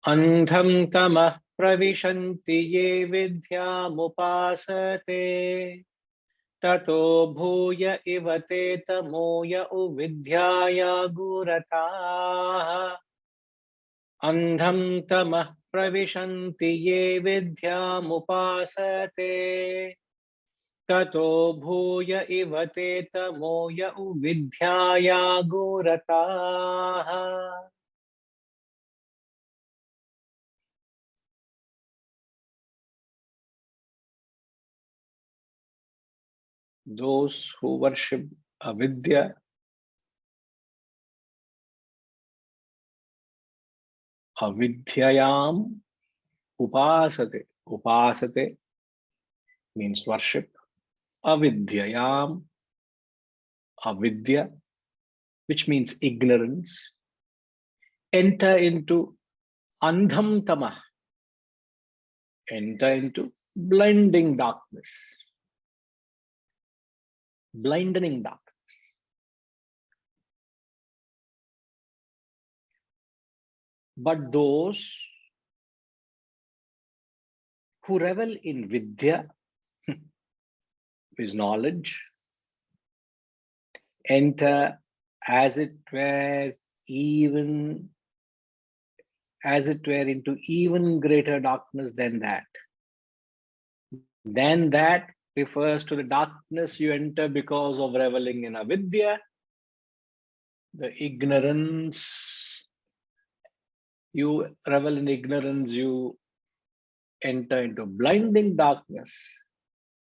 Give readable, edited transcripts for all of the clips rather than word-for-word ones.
अंधं तमः प्रविशन्ति ये विद्यामुपासते ततो भूय इव ते तमोय उविद्याया गुरताः। अंधं तमः प्रविशन्ति ये विद्यामुपासते ततो भूय इव ते तमोय उविद्याया गुरताः। Those who worship avidya, avidyayam upasate. Upasate means worship. Avidyayam, avidya, which means ignorance, enter into andham tamah, enter into blinding darkness, blinding darkness. But those who revel in vidya, is knowledge, enter as it were into even greater darkness than that. Then that refers to the darkness you enter because of reveling in avidya, the ignorance. You revel in ignorance, you enter into blinding darkness.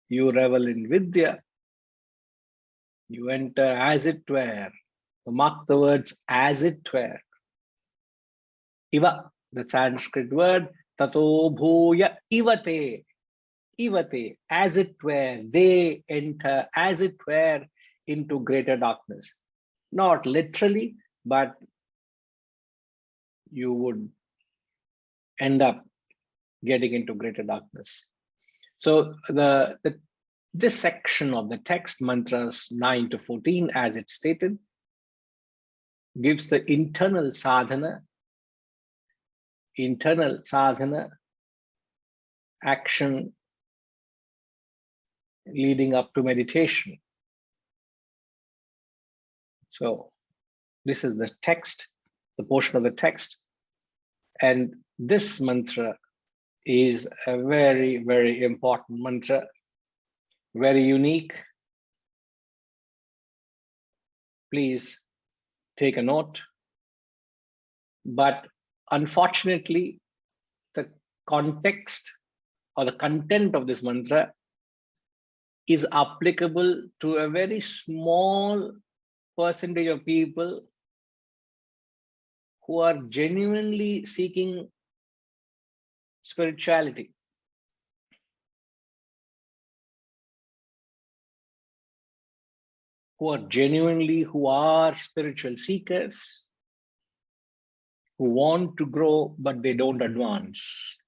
You revel in vidya, you enter as it were. Mark the words as it were. Iva, the Sanskrit word, tato bhuya ivate. Ivate, as it were, they enter as it were into greater darkness. Not literally, but you would end up getting into greater darkness. So this section of the text, mantras 9 to 14, as it's stated, gives the internal sadhana action leading up to meditation. So this is the text, the portion of the text, and this mantra is a very, very important mantra, very unique. Please take a note. But unfortunately, the context or the content of this mantra is applicable to a very small percentage of people who are genuinely seeking spirituality. Who are spiritual seekers, who want to grow, but they don't advance.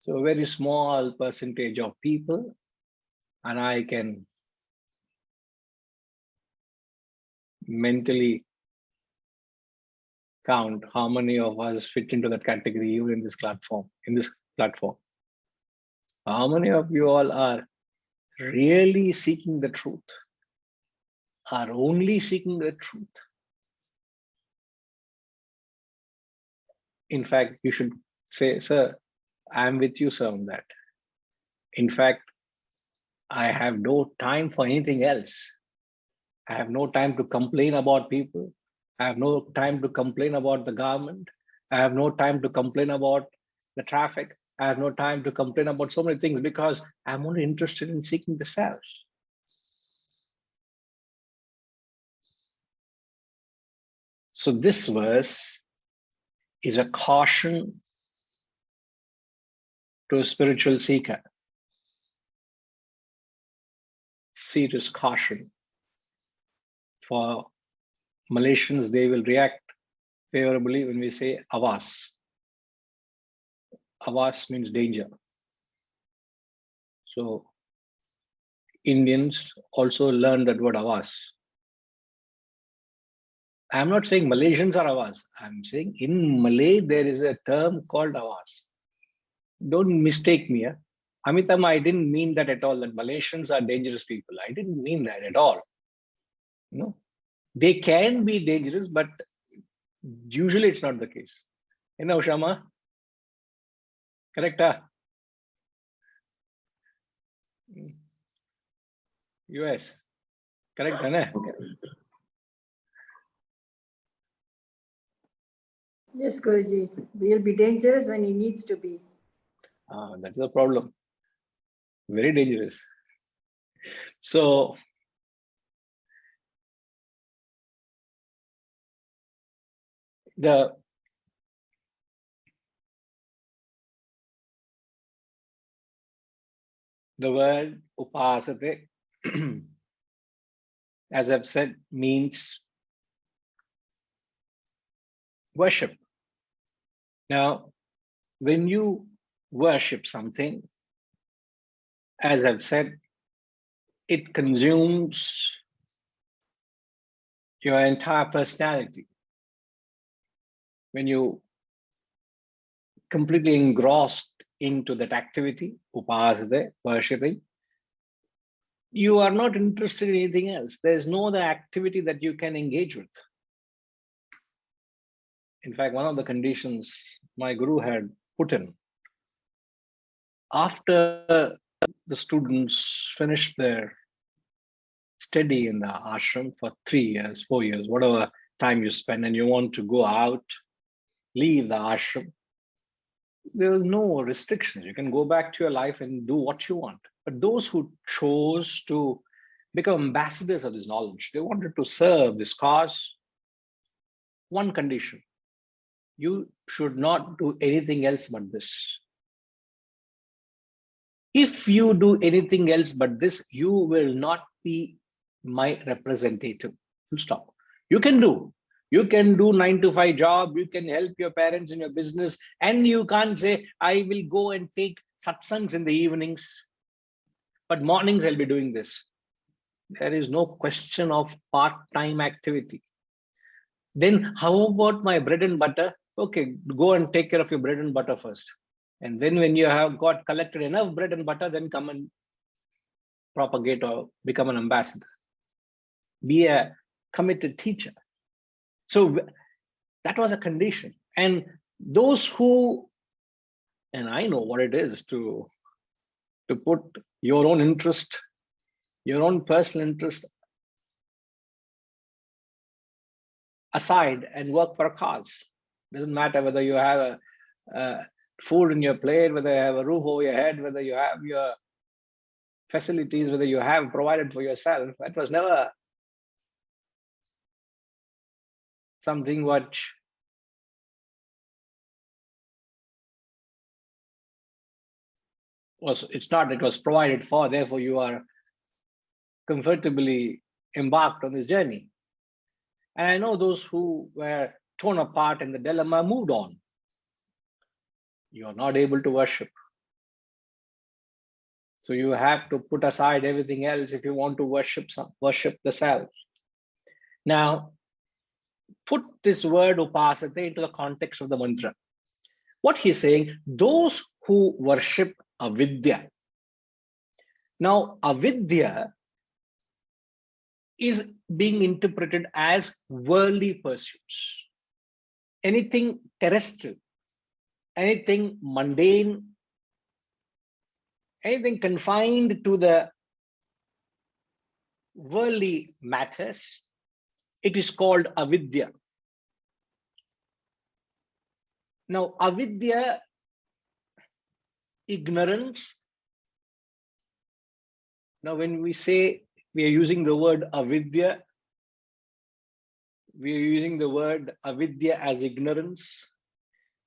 So a very small percentage of people, and I can mentally count how many of us fit into that category even in this platform. How many of you all are really seeking the truth, are only seeking the truth? In fact, you should say, sir, I'm with you, sir, on that. In fact, I have no time for anything else. I have no time to complain about people. I have no time to complain about the government. I have no time to complain about the traffic. I have no time to complain about so many things because I'm only interested in seeking the self. So this verse is a caution to a spiritual seeker. Serious caution. For Malaysians, they will react favorably when we say avas. Avas means danger. So Indians also learn that word avas. I'm not saying Malaysians are avas. I'm saying in Malay, there is a term called avas. Don't mistake me. Amitama, I didn't mean that at all, that Malaysians are dangerous people. I didn't mean that at all. No, they can be dangerous, but usually it's not the case. You know, Shama? Correct? US. Correct? Hai? Yes, Guruji. We'll be dangerous when he needs to be. That's the problem. Very dangerous. So, the word upasate, as I've said, means worship. Now, when you worship something, as I've said, it consumes your entire personality. When you completely engrossed into that activity, upasate, worshipping, you are not interested in anything else. There's no other activity that you can engage with. In fact, one of the conditions my guru had put in, after the students finished their study in the ashram for 3 years, 4 years, whatever time you spend, and you want to go out, leave the ashram, there is no restrictions. You can go back to your life and do what you want. But those who chose to become ambassadors of this knowledge, they wanted to serve this cause, one condition: you should not do anything else but this. If you do anything else but this, you will not be my representative. Full stop. You can do 9 to 5 job, you can help your parents in your business, and you can't say, I will go and take satsangs in the evenings, but mornings I'll be doing this. There is no question of part-time activity. Then how about my bread and butter? Okay, go and take care of your bread and butter first. And then when you have got collected enough bread and butter, then come and propagate or become an ambassador. Be a committed teacher. So that was a condition. And those who, and I know what it is to put your own interest, your own personal interest aside and work for a cause. Doesn't matter whether you have a food in your plate, whether you have a roof over your head, whether you have your facilities, whether you have provided for yourself. That was never something which was, it's not, it was provided for, therefore you are comfortably embarked on this journey. And I know those who were torn apart in the dilemma moved on. You are not able to worship. So you have to put aside everything else if you want to worship the self. Now, put this word upasate into the context of the mantra. What he's saying, those who worship avidya. Now, avidya is being interpreted as worldly pursuits. Anything terrestrial, anything mundane, anything confined to the worldly matters, it is called avidya. Now, avidya, ignorance. Now, when we say we are using the word avidya, we are using the word avidya as ignorance.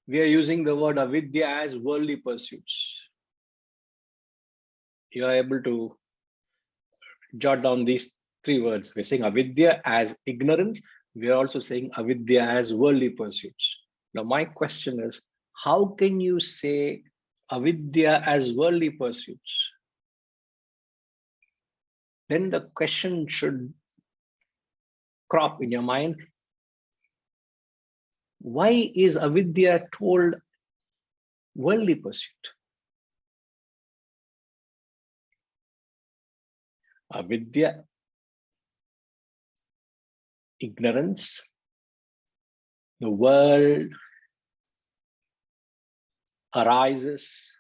We are using the word avidya as worldly pursuits. You are able to jot down these 3 words. We're saying avidya as ignorance. We are also saying avidya as worldly pursuits. Now, my question is, how can you say avidya as worldly pursuits? Then the question should crop in your mind, Why is avidya told worldly pursuit? Avidya, ignorance, the world arises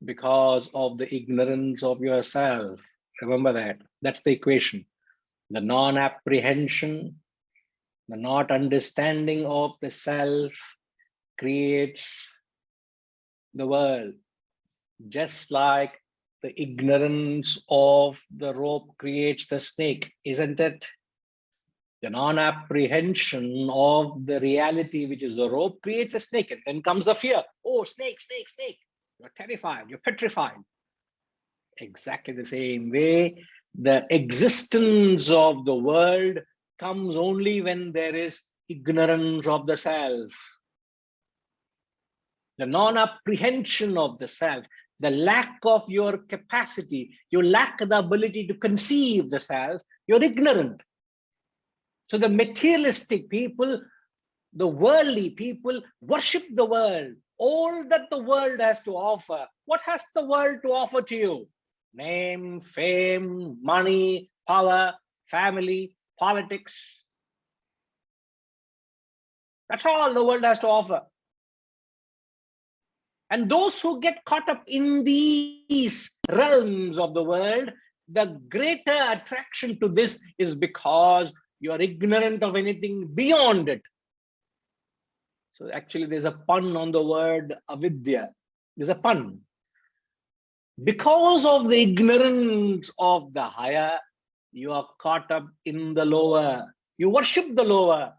because of the ignorance of yourself. Remember that. That's the equation. The non-apprehension, the not understanding of the self creates the world. Just like the ignorance of the rope creates the snake, isn't it? The non-apprehension of the reality, which is the rope, creates a snake. And then comes the fear. Oh, snake, snake, snake. You're terrified, you're petrified. Exactly the same way, the existence of the world comes only when there is ignorance of the self. The non-apprehension of the self, the lack of your capacity, you lack the ability to conceive the self, you're ignorant. So the materialistic people, the worldly people worship the world, all that the world has to offer. What has the world to offer to you? Name, fame, money, power, family, politics. That's all the world has to offer. And those who get caught up in these realms of the world, the greater attraction to this is because you are ignorant of anything beyond it. So actually there's a pun on the word avidya. There's a pun. Because of the ignorance of the higher, you are caught up in the lower. You worship the lower.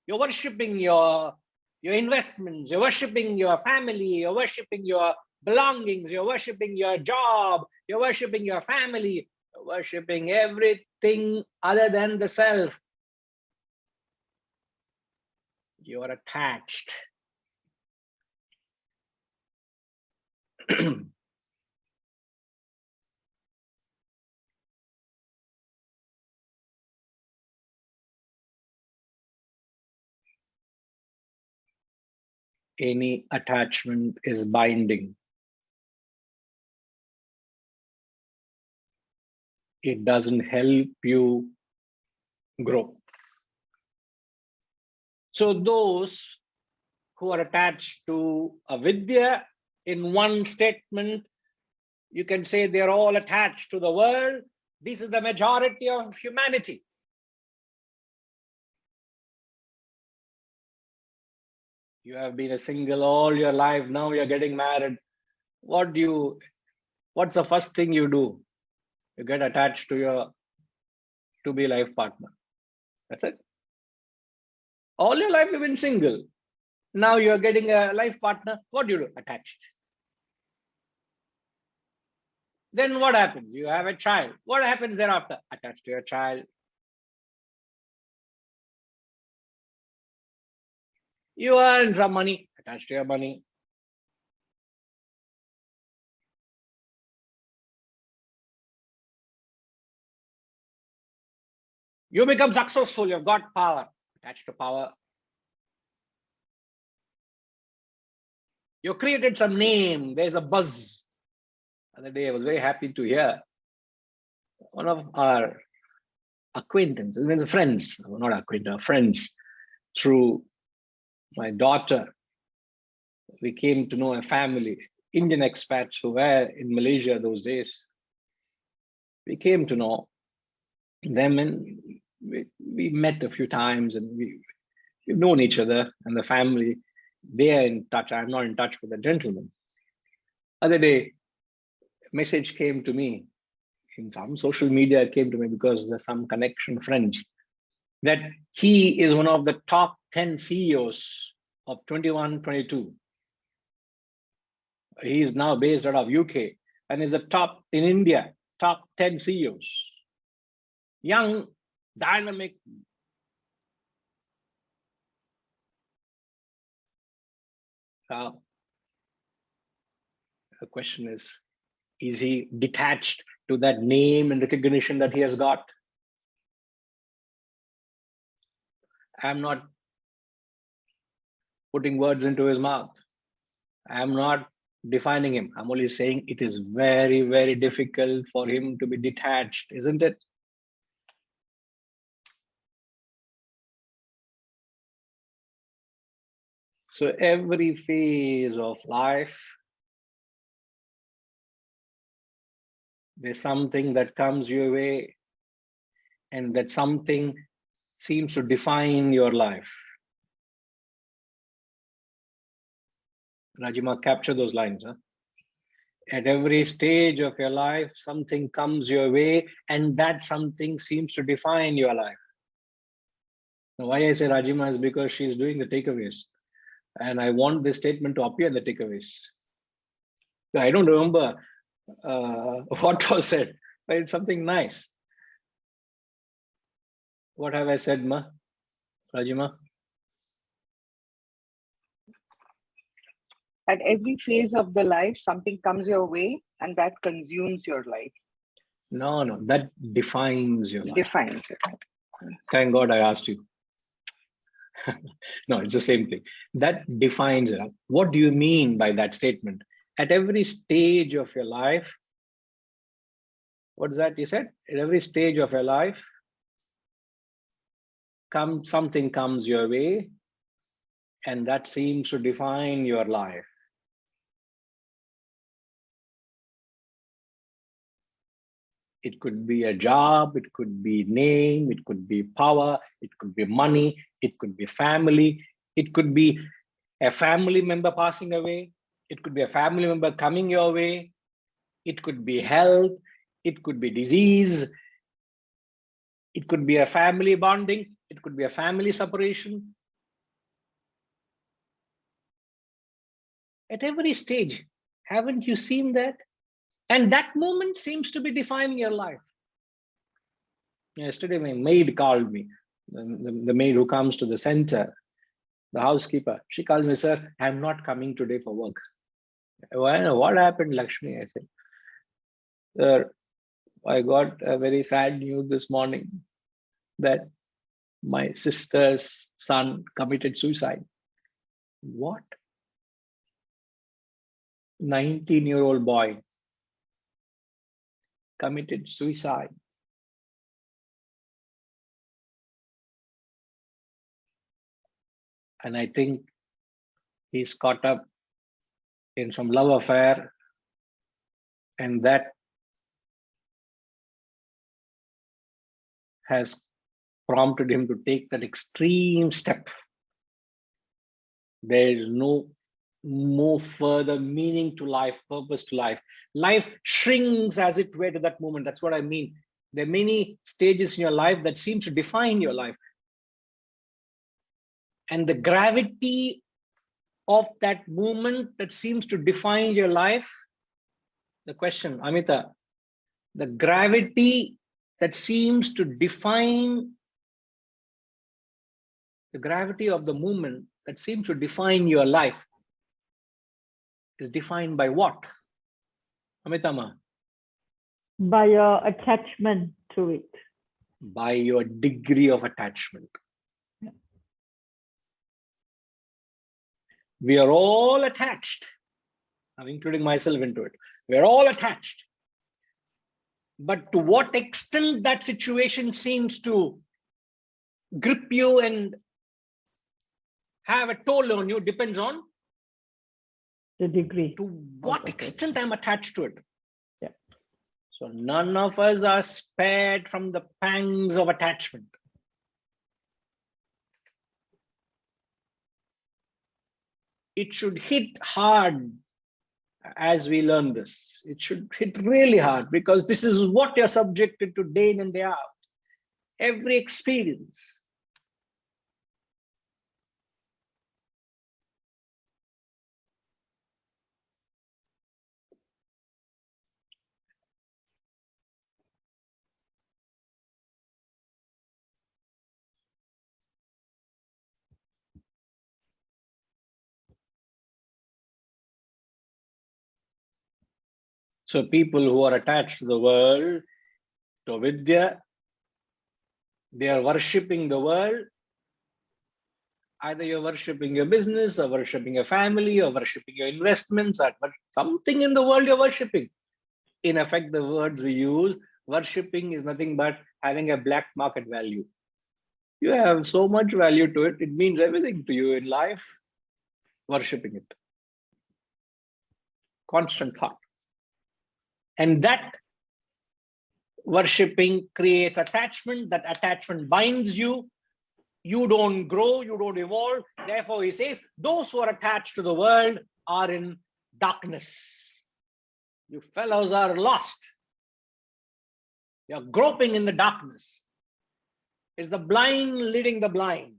You're worshipping your investments, you're worshipping your family, you're worshipping your belongings, you're worshipping your job, you're worshipping your family, you're worshipping everything other than the self. You are attached. Any attachment is binding. It doesn't help you grow. So those who are attached to avidya, in one statement, you can say they're all attached to the world. This is the majority of humanity. You have been a single all your life. Now you're getting married. What's the first thing you do? You get attached to your to-be life partner. That's it. All your life you've been single. Now you're getting a life partner. What do you do? Attached. Then what happens? You have a child. What happens thereafter? Attached to your child. You earn some money. Attached to your money. You become successful. You've got power. Attached to power. You created some name. There's a buzz. The other day, I was very happy to hear one of our acquaintances, friends, not acquaintance, friends, through my daughter. We came to know a family, Indian expats who were in Malaysia those days. We came to know them, and we met a few times, and we've known each other and the family. They are in touch. I'm not in touch with the gentleman. Other day, a message came to me in some social media. It came to me because there's some connection friends that he is one of the top 10 CEOs of 21-22. He is now based out of UK and is a top in India, top 10 CEOs. Young, dynamic. The question is he detached to that name and recognition that he has got? I'm not putting words into his mouth. I'm not defining him. I'm only saying it is very, very difficult for him to be detached, isn't it? So every phase of life, there's something that comes your way, and that something seems to define your life. Rajima, capture those lines. Huh? At every stage of your life, something comes your way, and that something seems to define your life. Now, why I say Rajima is because she's doing the takeaways, and I want this statement to appear in the takeaways. I don't remember what was said, but it's something nice. What have I said, Ma? Rajima? At every phase of the life, something comes your way and that consumes your life. No, that defines your life. Defines it. Thank God I asked you. No, it's the same thing. That defines it. What do you mean by that statement? At every stage of your life, what's that you said? At every stage of your life, something comes your way, and that seems to define your life. It could be a job, it could be name, it could be power, it could be money, it could be family, it could be a family member passing away, it could be a family member coming your way, it could be health, it could be disease, it could be a family bonding, it could be a family separation. At every stage, haven't you seen that? And that moment seems to be defining your life. Yesterday, my maid called me, the maid who comes to the center, the housekeeper. She called me, sir, I'm not coming today for work. Well, what happened, Lakshmi? I said, sir, I got a very sad news this morning that my sister's son committed suicide. What? 19-year-old boy committed suicide. And I think he's caught up in some love affair, and that has prompted him to take that extreme step. There is no more further meaning to life, purpose to life. Life shrinks as it were to that moment. That's what I mean. There are many stages in your life that seem to define your life. And the gravity of that moment that seems to define your life, the question, Amita, the gravity that seems to define, the gravity of the moment that seems to define your life is defined by what? Amitama? By your attachment to it. By your degree of attachment. Yeah. We are all attached. I'm including myself into it. We're all attached. But to what extent that situation seems to grip you and have a toll on you depends on The degree. to what extent I'm attached to it. Yeah. So none of us are spared from the pangs of attachment. It should hit hard as we learn this. It should hit really hard, because this is what you're subjected to day in and day out. Every experience. So people who are attached to the world, to Vidya, they are worshipping the world, Either you're worshipping your business, or worshipping your family, or worshipping your investments, or something in the world you're worshipping. In effect, the words we use, worshipping is nothing but having a black market value. You have so much value to it, it means everything to you in life, worshipping it. Constant thought. And that worshipping creates attachment. That attachment binds you. You don't grow, you don't evolve. Therefore, he says, those who are attached to the world are in darkness. You fellows are lost. You're groping in the darkness. It's the blind leading the blind.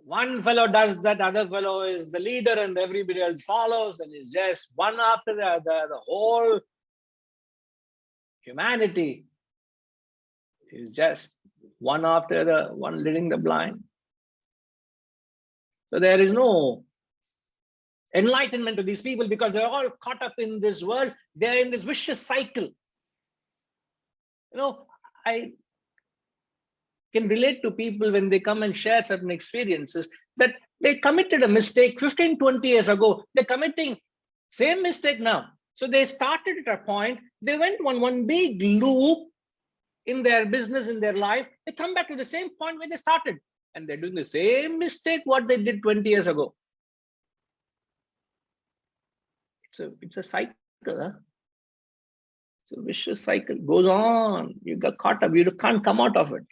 One fellow does that, other fellow is the leader, and everybody else follows, and it's just one after the other. The whole humanity is just one after the one leading the blind. So there is no enlightenment to these people because they're all caught up in this world. They're in this vicious cycle. You know, I can relate to people when they come and share certain experiences that they committed a mistake 15, 20 years ago. They're committing same mistake now. So they started at a point, they went on one big loop in their business, in their life. They come back to the same point where they started, and they're doing the same mistake what they did 20 years ago. It's a cycle. Huh? It's a vicious cycle. Goes on. You got caught up. You can't come out of it.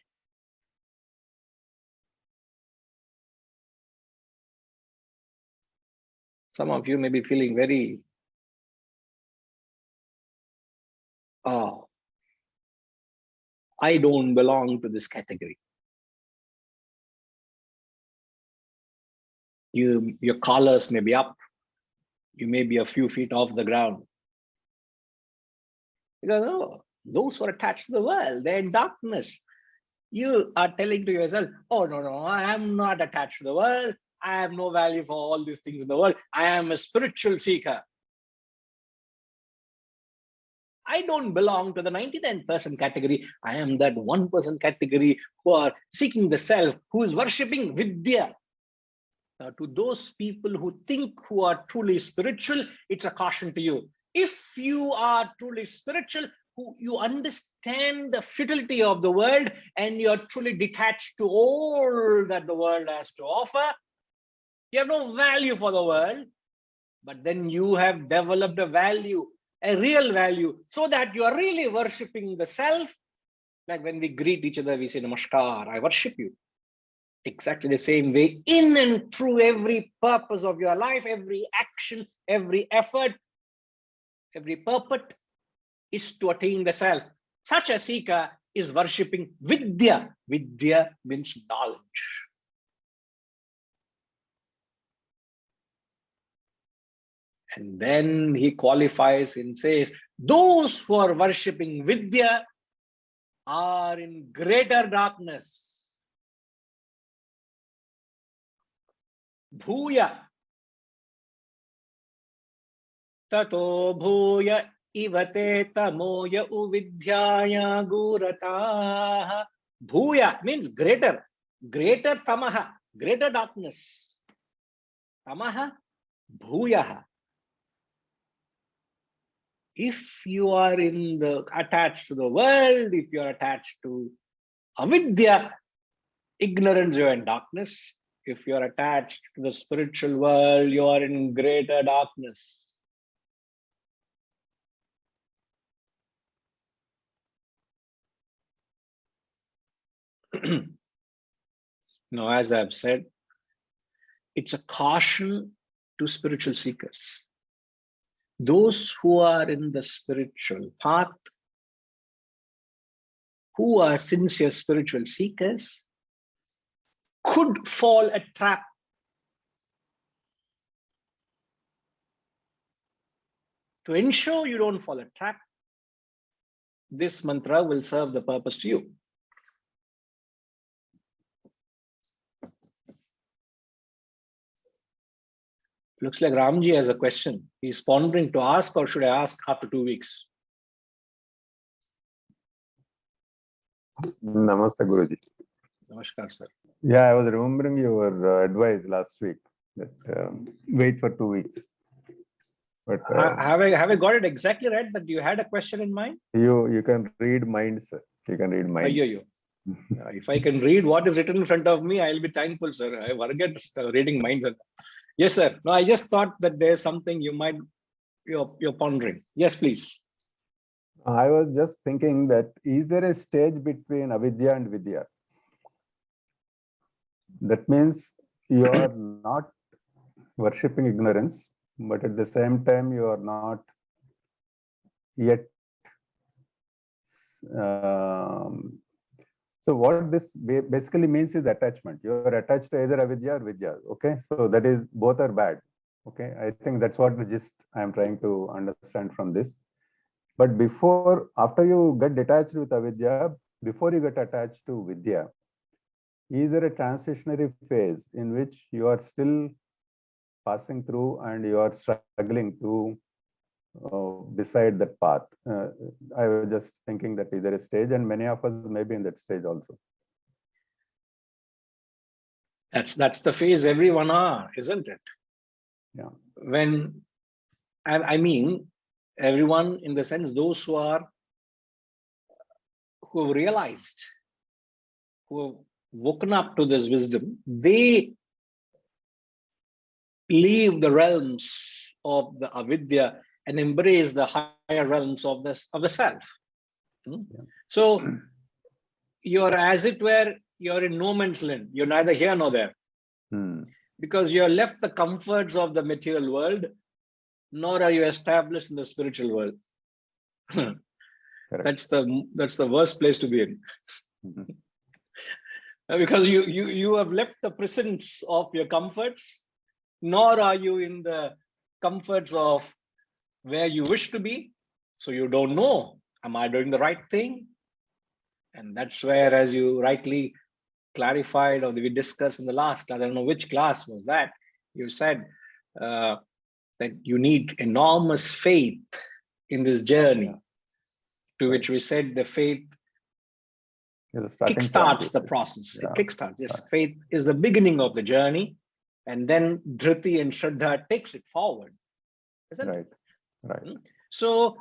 Some of you may be feeling very, I don't belong to this category. Your collars may be up. You may be a few feet off the ground. Because those who are attached to the world, they're in darkness. You are telling to yourself, oh, no, I am not attached to the world. I have no value for all these things in the world. I am a spiritual seeker. I don't belong to the 99% category. I am that 1% category who are seeking the self, who is worshipping Vidya. Now, to those people who think who are truly spiritual, it's a caution to you. If you are truly spiritual, you understand the futility of the world and you're truly detached to all that the world has to offer, you have no value for the world, but then you have developed a value, a real value, so that you are really worshipping the self. Like when we greet each other, we say, Namaskar, I worship you. Exactly the same way, in and through every purpose of your life, every action, every effort, every purpose is to attain the self. Such a seeker is worshipping Vidya. Vidya means knowledge. And then he qualifies and says, those who are worshipping Vidya are in greater darkness. Bhuya. Tato bhuya ivate tamoya uvidhyaya gurataha. Bhuya means greater. Greater tamaha. Greater darkness. Tamaha. Bhuyaha. If you are attached to the world, if you are attached to avidya, ignorance, you are in darkness. If you are attached to the spiritual world, you are in greater darkness. Now, as I've said, it's a caution to spiritual seekers. Those who are in the spiritual path, who are sincere spiritual seekers, could fall a trap. To ensure you don't fall a trap, this mantra will serve the purpose to you. Looks like Ramji has a question. He's pondering to ask, or should I ask after 2 weeks? Namaste, Guruji. Namaskar, sir. Yeah, I was remembering your advice last week that wait for 2 weeks. But Have I got it exactly right that you had a question in mind? you can read minds. You can read minds. If I can read what is written in front of me, I'll be thankful, sir. I forget reading minds. Yes, sir. No, I just thought that there's something you're pondering. Yes, please. I was just thinking that is there a stage between avidya and vidya? That means you are not worshipping ignorance, but at the same time you are not yet. So what this basically means is attachment. You are attached to either avidya or vidya. Okay, so that is both are bad. Okay, I think that's what the gist I am trying to understand from this. But after you get detached with avidya, before you get attached to vidya, is there a transitionary phase in which you are still passing through and you are struggling to beside that path? I was just thinking that is there a stage, and many of us may be in that stage also. That's the phase everyone are, isn't it? Yeah. When I mean everyone in the sense those who have realized, who have woken up to this wisdom, they leave the realms of the avidya and embrace the higher realms of the self. Yeah. So you're, as it were, you're in no man's land. You're neither here nor there. Because you're left the comforts of the material world, nor are you established in the spiritual world. That's the worst place to be in. Because you have left the presence of your comforts, nor are you in the comforts of where you wish to be. So you don't know, am I doing the right thing? And that's where, as you rightly clarified, or we discussed in the last class, I don't know which class was that, you said that you need enormous faith in this journey, to which we said the faith kickstarts the process. It kickstarts. Yes, faith is the beginning of the journey, and then Dhriti and Shraddha takes it forward. Isn't it? Right. So,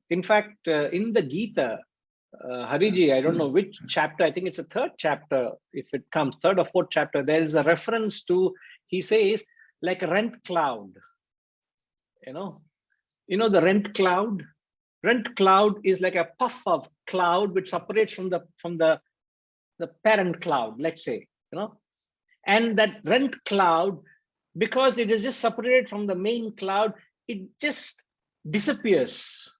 in fact, in the Gita, Hariji, I don't know which chapter, I think it's a third chapter, if it comes, third or fourth chapter, there is a reference to, he says, like a rent cloud. You know the rent cloud? Rent cloud is like a puff of cloud which separates from the parent cloud, let's say, and that rent cloud, because it is just separated from the main cloud, it just disappears,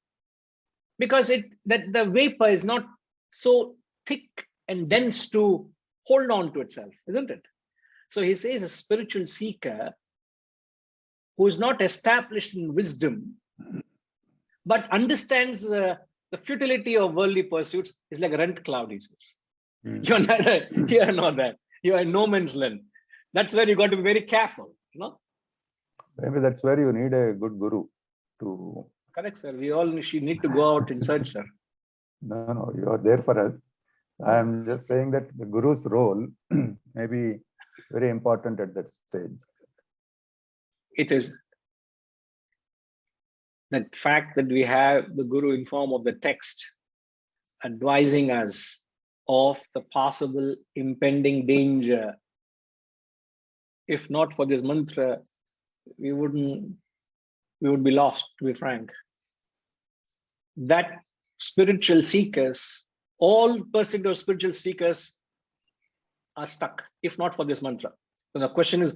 because that the vapor is not so thick and dense to hold on to itself, isn't it? So he says a spiritual seeker who is not established in wisdom, but understands the futility of worldly pursuits, is like a rent cloud, he says. You're neither here nor there. You're in no man's land. That's where you got to be very careful, Maybe that's where you need a good guru to. Correct, sir. We all need to go out in search, sir. No, you are there for us. I am just saying that the guru's role may be very important at that stage. It is. The fact that we have the guru in form of the text advising us of the possible impending danger. If not for this mantra, we would be lost, to be frank. That spiritual seekers, all percent of spiritual seekers are stuck, if not for this mantra. So the question is,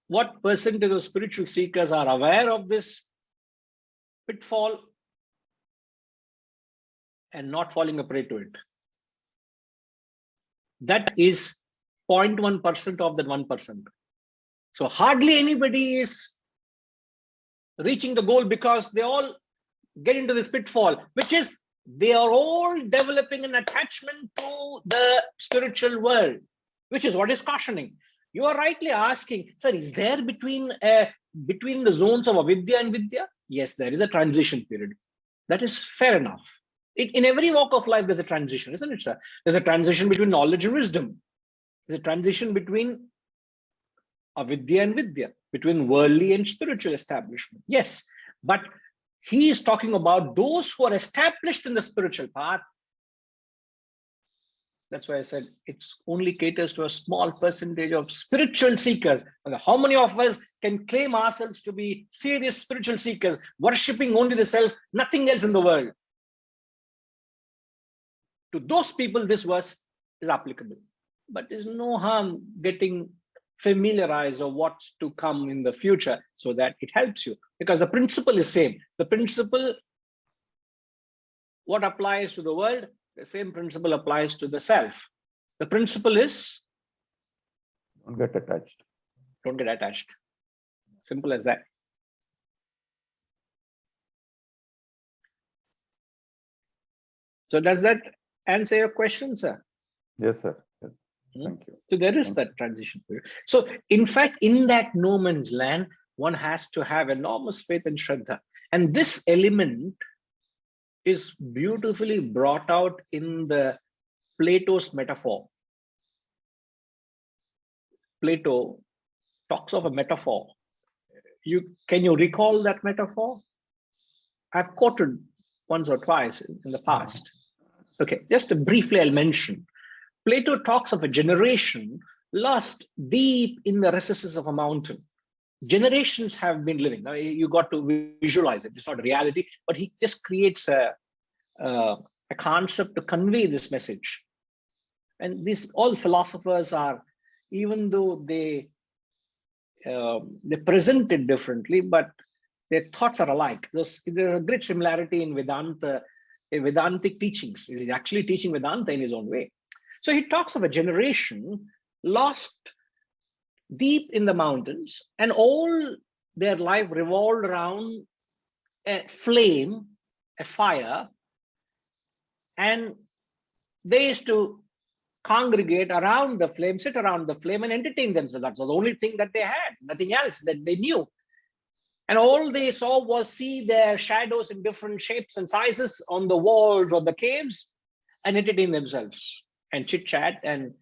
what percentage of spiritual seekers are aware of this pitfall and not falling a prey to it? That is 0.1% of that 1%. So hardly anybody is reaching the goal, because they all get into this pitfall, which is they are all developing an attachment to the spiritual world, which is what is cautioning. You are rightly asking, sir, is there between the zones of avidya and vidya? Yes, there is a transition period. That is fair enough. In every walk of life, there's a transition, isn't it, sir? There's a transition between knowledge and wisdom. There's a transition between avidya and vidya, between worldly and spiritual establishment. Yes, but he is talking about those who are established in the spiritual path. That's why I said it's only caters to a small percentage of spiritual seekers. And how many of us can claim ourselves to be serious spiritual seekers, worshipping only the self, nothing else in the world? To those people, this verse is applicable. But there's no harm getting familiarized of what's to come in the future so that it helps you. Because the principle is same. The principle, what applies to the world, the same principle applies to the self. The principle is Don't get attached. don't get attached. Simple as that. So does that answer your question, sir? Yes, sir. Yes. Hmm. Thank you. So there is that transition period. So in fact, in that no man's land, one has to have enormous faith and shraddha. And this element is beautifully brought out in the Plato's metaphor. Plato talks of a metaphor. Can you recall that metaphor? I've quoted once or twice in the past. Okay, just briefly I'll mention. Plato talks of a generation lost deep in the recesses of a mountain. Generations have been living. Now you got to visualize it. It's not reality, but he just creates a concept to convey this message. And these all philosophers are, even though they present it differently, but their thoughts are alike. There's a great similarity in Vedanta, Vedantic teachings. He's actually teaching Vedanta in his own way. So he talks of a generation lost deep in the mountains, and all their life revolved around a flame, a fire, and they used to congregate around the flame, sit around the flame and entertain themselves. That's the only thing that they had, nothing else that they knew. And all they saw was see their shadows in different shapes and sizes on the walls of the caves and entertain themselves and chit chat, and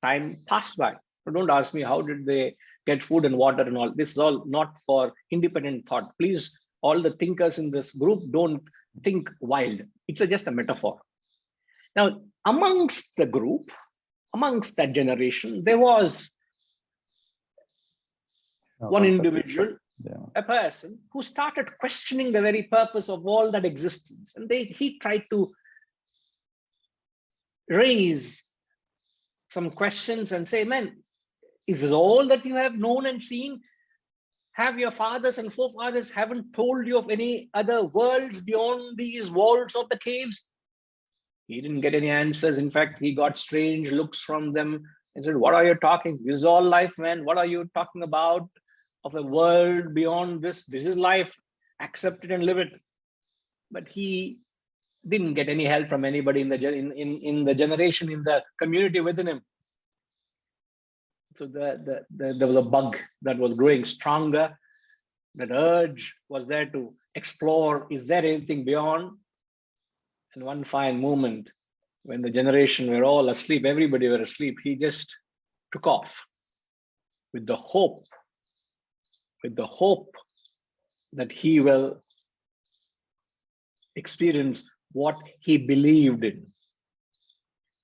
time passed by. So don't ask me how did they get food and water and all. This is all not for independent thought. Please, all the thinkers in this group, don't think wild. It's just a metaphor. Now, amongst the group, amongst that generation, there was one individual, a person who started questioning the very purpose of all that existence. And he tried to raise some questions and say, man, is this all that you have known and seen? Have your fathers and forefathers haven't told you of any other worlds beyond these walls of the caves? He didn't get any answers. In fact, he got strange looks from them and said, what are you talking? This is all life, man. What are you talking about of a world beyond this? This is life. Accept it and live it. But he didn't get any help from anybody in the generation, in the community within him. So there was a bug that was growing stronger. That urge was there to explore, is there anything beyond? And one fine moment, when the generation were all asleep, everybody were asleep, he just took off with the hope that he will experience what he believed in.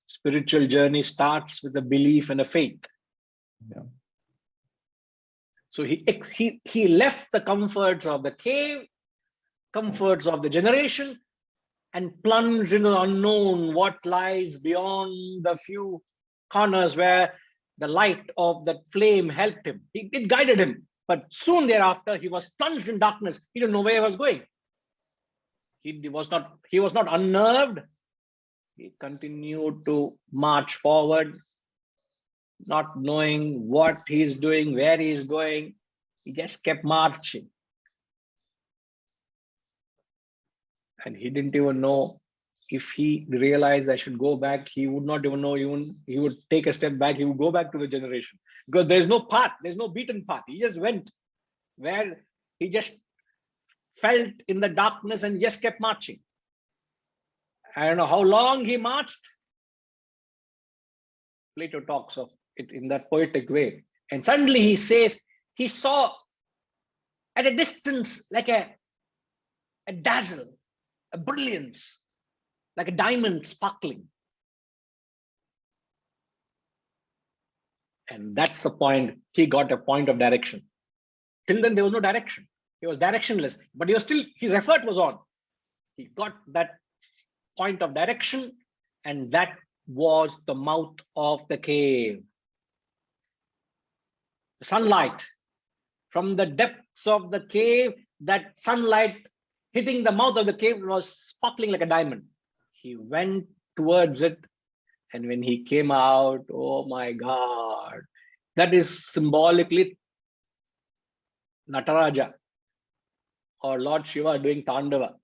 Spiritual journey starts with a belief and a faith. Yeah. So he left the comforts of the cave, comforts of the generation, and plunged into the unknown, what lies beyond the few corners where the light of that flame helped him. It guided him. But soon thereafter, he was plunged in darkness. He didn't know where he was going. He was not unnerved. He continued to march forward, not knowing what he is doing, where he is going. He just kept marching. And he didn't even know if he realized I should go back, he would not even know, he would take a step back, he would go back to the generation. Because there's no path, there's no beaten path. He just went where he just felt in the darkness and just kept marching. I don't know how long he marched. Plato talks of it in that poetic way. And suddenly he says he saw at a distance like a dazzle, a brilliance, like a diamond sparkling. And that's the point. He got a point of direction. Till then, there was no direction. He was directionless, but he was still, his effort was on. He got that point of direction, and that was the mouth of the cave. The sunlight from the depths of the cave, that sunlight hitting the mouth of the cave was sparkling like a diamond. He went towards it, and when he came out, oh my God, that is symbolically Nataraja or Lord Shiva doing Tandava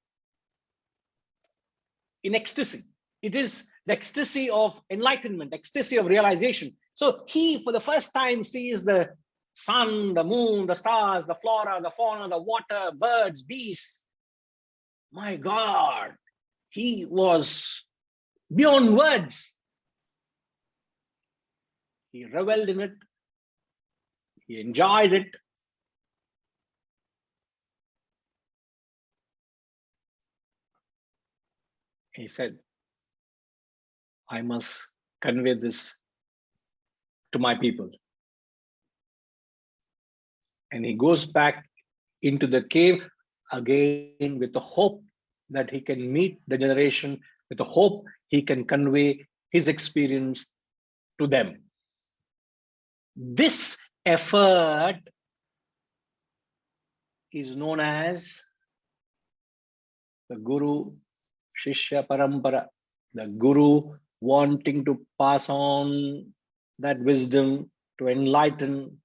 in ecstasy. It is the ecstasy of enlightenment, ecstasy of realization. So he, for the first time, sees the sun, the moon, the stars, the flora, the fauna, the water, birds, beasts. My God, he was beyond words. He reveled in it. He enjoyed it. He said, I must convey this to my people. And he goes back into the cave again with the hope that he can meet the generation, with the hope he can convey his experience to them. This effort is known as the Guru Shishya Parampara, the Guru wanting to pass on that wisdom to enlighten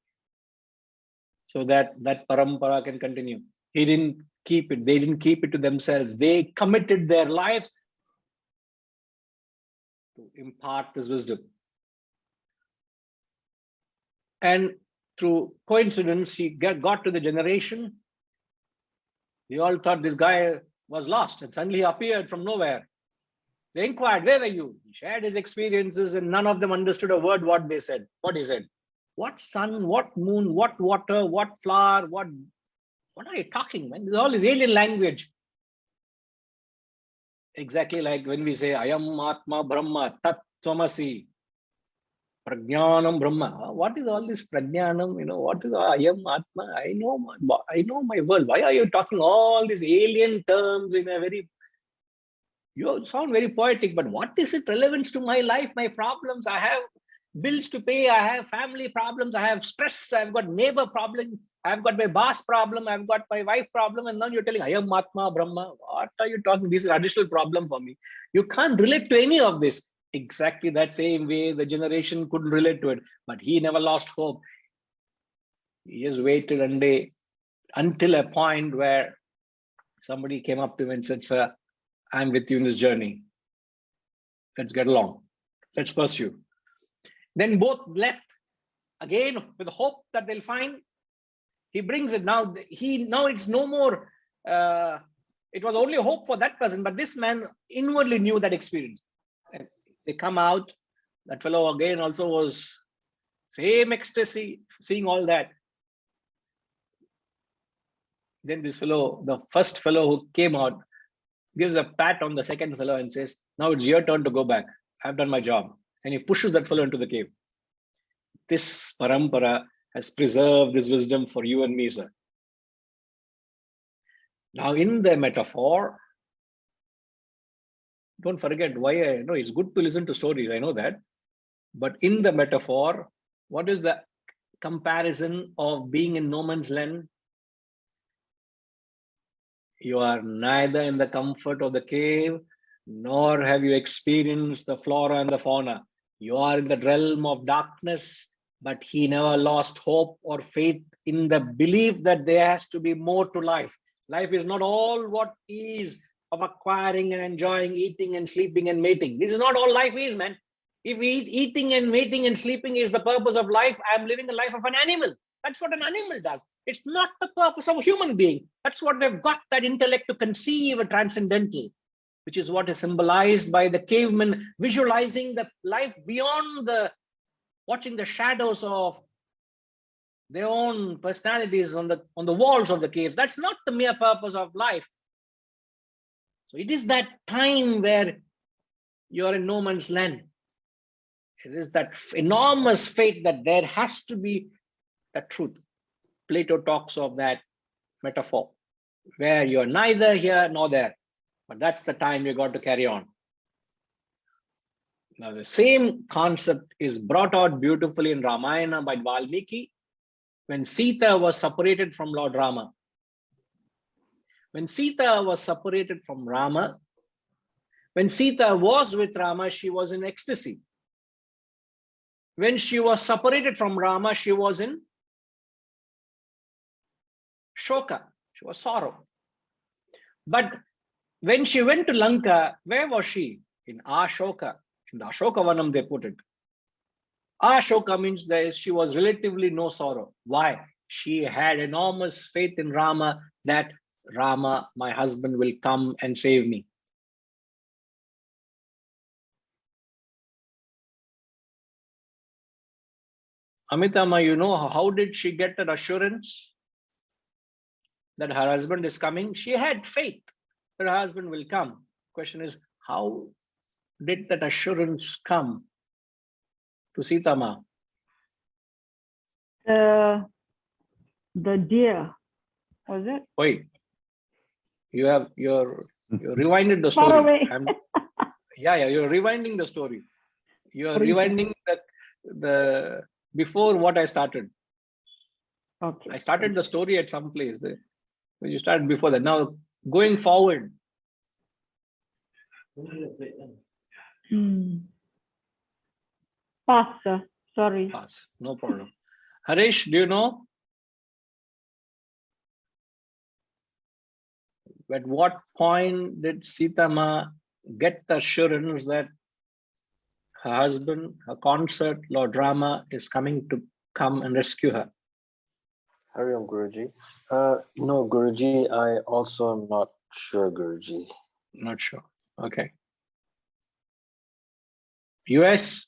so that that parampara can continue. He didn't keep it. They didn't keep it to themselves. They committed their lives to impart this wisdom. And through coincidence, he got to the generation. They all thought this guy was lost, and suddenly he appeared from nowhere. They inquired, where were you? He shared his experiences, and none of them understood a word what they said, what he said. What sun, what moon, what water, what flower, what are you talking, man? This is all this alien language. Exactly like when we say, Ayam Atma Brahma, Tat Tvamasi, Prajnanam Brahma. What is all this Prajnanam? You know, what is Ayam Atma? I know my world. Why are you talking all these alien terms in a very, you sound very poetic, but what is it relevance to my life, my problems? I have bills to pay, I have family problems, I have stress, I've got neighbor problem, I've got my boss problem, I've got my wife problem, and now you're telling Ayam Atma Brahma. What are you talking? This is an additional problem for me. You can't relate to any of this. Exactly that same way the generation couldn't relate to it, but he never lost hope. He just waited one day until a point where somebody came up to him and said, sir, I'm with you in this journey. Let's get along. Let's pursue. Then both left again with hope that they'll find. He brings it now. Now it's no more. It was only hope for that person, but this man inwardly knew that experience. And they come out. That fellow again also was same ecstasy, seeing all that. Then this fellow, the first fellow who came out, gives a pat on the second fellow and says, now it's your turn to go back. I've done my job. And he pushes that fellow into the cave. This parampara has preserved this wisdom for you and me, sir. Now, in the metaphor, don't forget why I know it's good to listen to stories. I know that. But in the metaphor, what is the comparison of being in no man's land? You are neither in the comfort of the cave, nor have you experienced the flora and the fauna. You are in the realm of darkness, but he never lost hope or faith in the belief that there has to be more to life. Life is not all what is of acquiring and enjoying, eating and sleeping and mating. This is not all life is, man. If eating and mating and sleeping is the purpose of life, I'm living the life of an animal. That's what an animal does. It's not the purpose of a human being. That's what they've got that intellect to conceive a transcendental. which is what is symbolized by the cavemen visualizing the life beyond watching the shadows of their own personalities on the walls of the caves. That's not the mere purpose of life. So it is that time where you're in no man's land. It is that enormous fate that there has to be the truth. Plato talks of that metaphor, where you're neither here nor there, but that's the time you got to carry on. Now, the same concept is brought out beautifully in Ramayana by Valmiki when Sita was separated from Lord Rama. When Sita was separated from Rama, when Sita was with Rama, she was in ecstasy. When she was separated from Rama, she was in shoka. She was sorrow. But when she went to Lanka, where was she? In Ashoka. In the Ashoka Vanam, they put it. Ashoka means she was relatively no sorrow. Why? She had enormous faith in Rama that Rama, my husband, will come and save me. Amitama, you know, how did she get that assurance that her husband is coming? She had faith that her husband will come. Question is, how did that assurance come to Sitama? The deer, was it? Wait, you're rewinded the Far story. away. You're rewinding the story. You're rewinding the before what I started. Okay. I started the story at some place. You started before that. Now going forward. Pass, sir. Sorry. Pass. No problem. Harish, do you know? At what point did Sitama get the assurance that her husband, her consort, Lord Rama, is coming to come and rescue her? Hari Om, Guruji. No, Guruji, I also am not sure, Guruji. Not sure. Okay. US?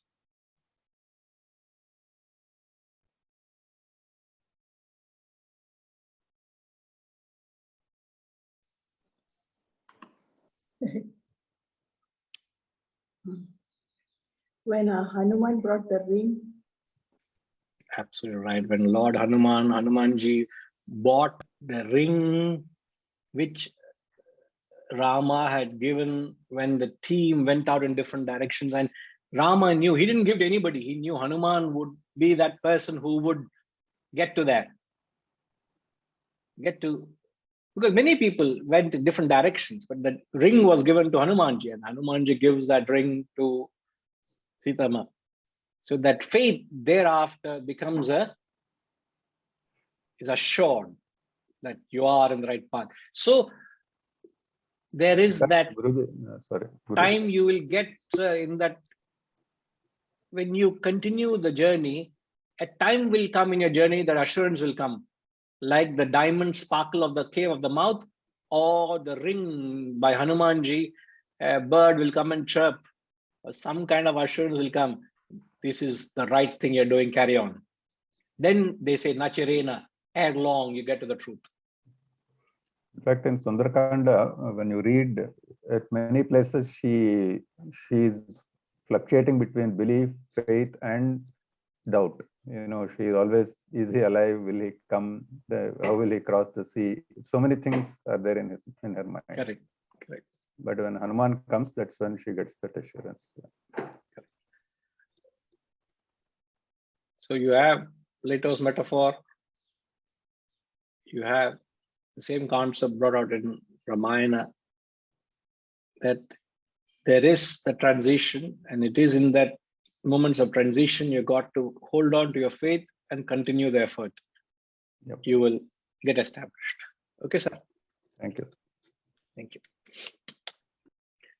When Hanuman brought the ring. Absolutely right. When Lord Hanumanji bought the ring which Rama had given when the team went out in different directions, and Rama knew, he didn't give to anybody. He knew Hanuman would be that person who would get to that. Because many people went in different directions, but the ring was given to Hanumanji, and Hanumanji gives that ring to Sitama. So that faith thereafter becomes is assured that you are in the right path. So there is that time you will get in that when you continue the journey, a time will come in your journey that assurance will come, like the diamond sparkle of the cave of the mouth, or the ring by Hanumanji, a bird will come and chirp, or some kind of assurance will come. This is the right thing you're doing, carry on. Then they say, Nachirena, ere long you get to the truth. In fact, in Sundarakanda, when you read at many places, she is fluctuating between belief, faith, and doubt. You know, she is always, is he alive? Will he come? How will he cross the sea? So many things are there in her mind. Correct. But when Hanuman comes, that's when she gets that assurance. So you have Plato's metaphor. You have the same concept brought out in Ramayana, that there is the transition, and it is in that moments of transition you got to hold on to your faith and continue the effort. Yep. You will get established. Okay, sir. Thank you. Thank you.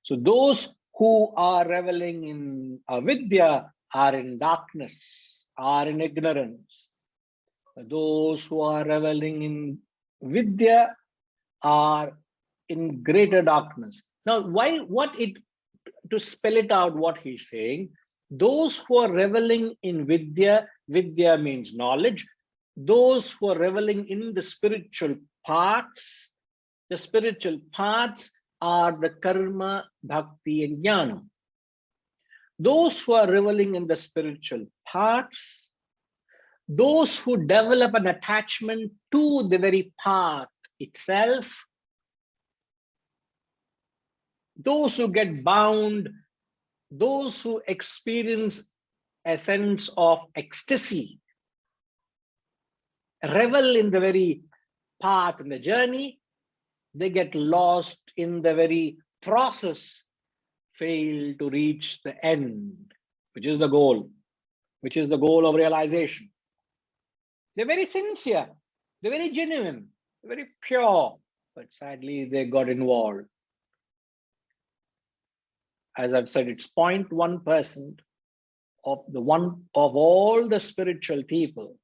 So those who are reveling in avidya are in darkness, are in ignorance. Those who are reveling in vidya are in greater darkness. Now, to spell it out, what he's saying, those who are reveling in Vidya, Vidya means knowledge, those who are reveling in the spiritual paths are the karma, bhakti, and jnana. Those who are reveling in the spiritual paths, those who develop an attachment to the very path itself, those who get bound, those who experience a sense of ecstasy, revel in the very path and the journey, they get lost in the very process, fail to reach the end, which is the goal of realization. They're very sincere, they're very genuine, they're very pure, but sadly they got involved. As I've said, it's 0.1% of all the spiritual people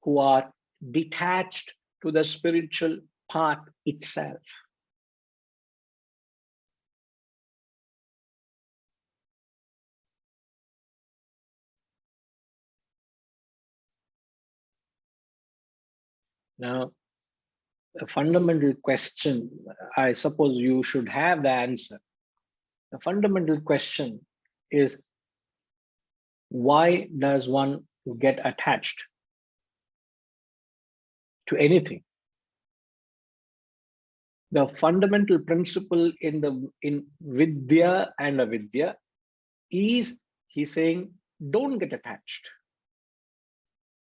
who are detached to the spiritual path itself. Now, a fundamental question, I suppose you should have the answer. The fundamental question is, why does one get attached to anything? The fundamental principle in Vidya and Avidya is, he's saying, don't get attached.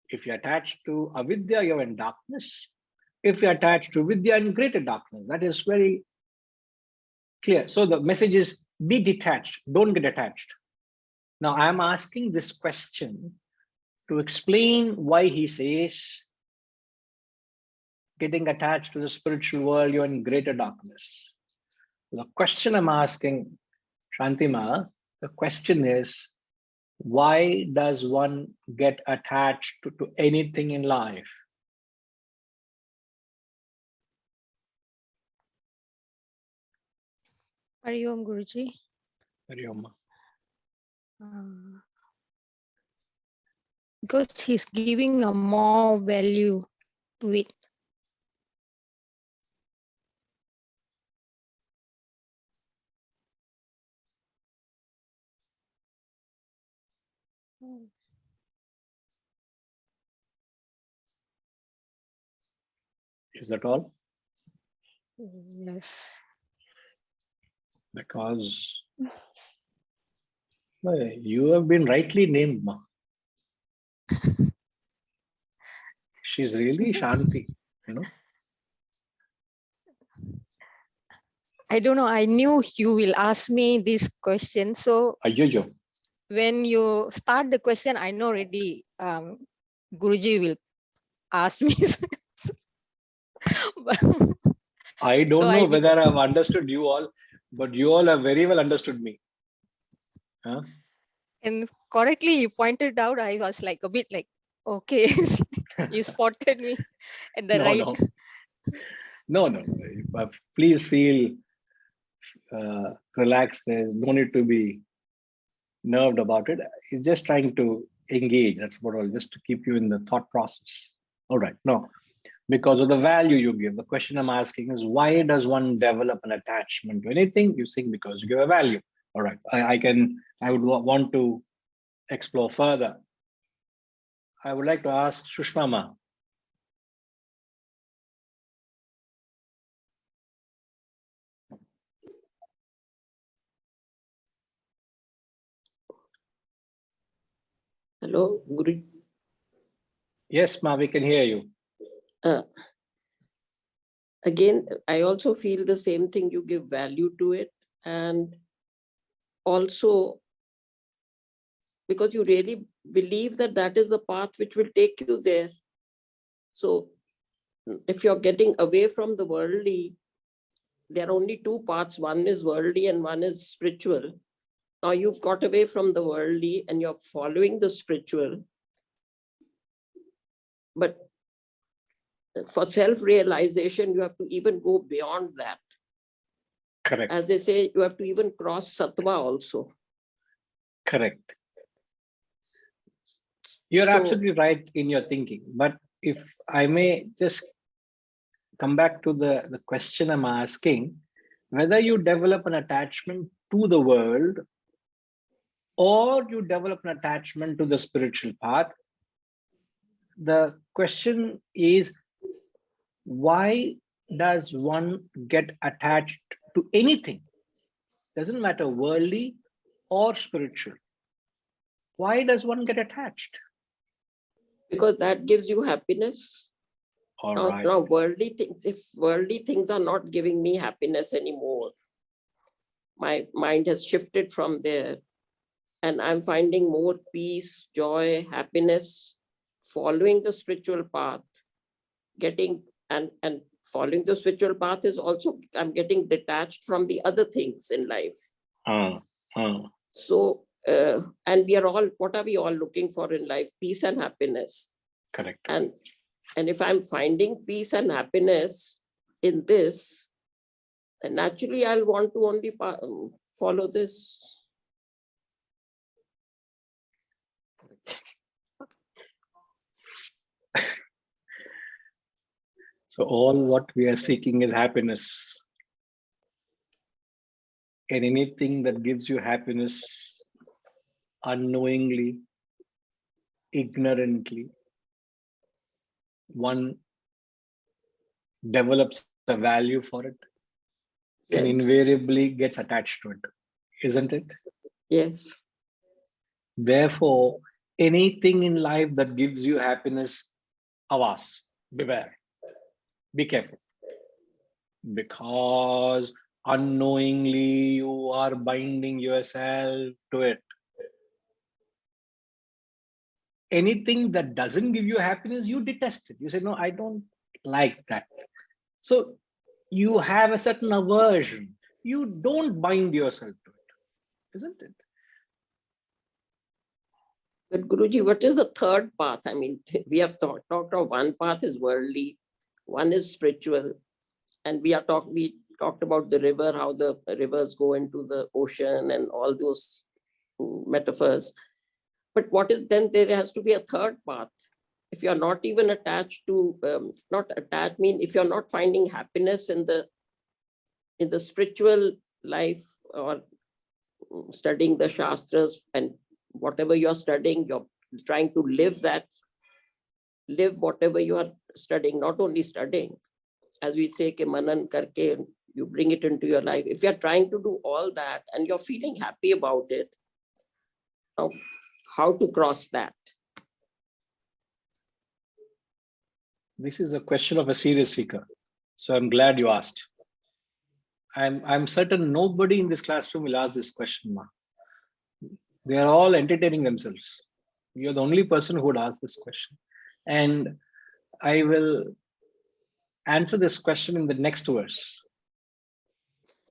If you're attached to Avidya, you're in darkness. If you're attached to Vidya, in greater darkness. That is very clear. So the message is, be detached, don't get attached. Now I'm asking this question to explain why he says, getting attached to the spiritual world, you're in greater darkness. The question I'm asking, Shantima, the question is, why does one get attached to anything in life? Hari Om Guruji. Hari Om. Because he's giving a more value to it. Is that all? Yes. Because you have been rightly named, Ma. She's really Shanti, you know. I don't know. I knew you will ask me this question. So Ayyo. when you start the question, I know already Guruji will ask me. I don't know whether I've understood you all, but you all have very well understood me. Huh? And correctly you pointed out, I was like a bit like, okay, you spotted me at the right. No. Please feel relaxed. There's no need to be nerved about it. He's just trying to engage. That's what all, just to keep you in the thought process. All right. No, because of the value you give. The question I'm asking is, why does one develop an attachment to anything? You think because you give a value. All right. I would want to explore further. I would like to ask Shushma Ma. Hello, Guru. Yes, Ma, we can hear you. Again, I also feel the same thing. You give value to it, and also because you really believe that that is the path which will take you there. So if you're getting away from the worldly, there are only two paths. One is worldly and one is spiritual. Now you've got away from the worldly and you're following the spiritual. But for self-realization, you have to even go beyond that. Correct. As they say, you have to even cross sattva also. Correct. You're So- absolutely right in your thinking. But if I may just come back to the question I'm asking, whether you develop an attachment to the world or you develop an attachment to the spiritual path, the question is, why does one get attached to anything? Doesn't matter worldly or spiritual. Why does one get attached? Because that gives you happiness. All Now, right. now worldly things, if worldly things are not giving me happiness anymore, my mind has shifted from there and I'm finding more peace, joy, happiness, following the spiritual path, getting and following the spiritual path is also, I'm getting detached from the other things in life. So, and we are all, what are we all looking for in life? Peace and happiness. Correct. And if I'm finding peace and happiness in this, then naturally I'll want to only follow this. So all what we are seeking is happiness. And anything that gives you happiness unknowingly, ignorantly, one develops a value for it and Yes. invariably gets attached to it, isn't it? Yes. Therefore, anything in life that gives you happiness, avas, beware, be careful. Because unknowingly you are binding yourself to it. Anything that doesn't give you happiness, you detest it. You say, no, I don't like that. So you have a certain aversion. You don't bind yourself to it, isn't it? But Guruji, what is the third path? I mean, we have talked of one path is worldly, one is spiritual, and we talked about the river, how the rivers go into the ocean and all those metaphors. But what is then? There has to be a third path. If you're not even attached to, not attached, mean if you're not finding happiness in the spiritual life or studying the Shastras and whatever you're studying, you're trying to live whatever you are studying, not only studying. As we say, ke manan karke, you bring it into your life. If you're trying to do all that and you're feeling happy about it, now how to cross that? This is a question of a serious seeker. So I'm glad you asked. I'm certain nobody in this classroom will ask this question, Ma. They are all entertaining themselves. You're the only person who would ask this question. And I will answer this question in the next verse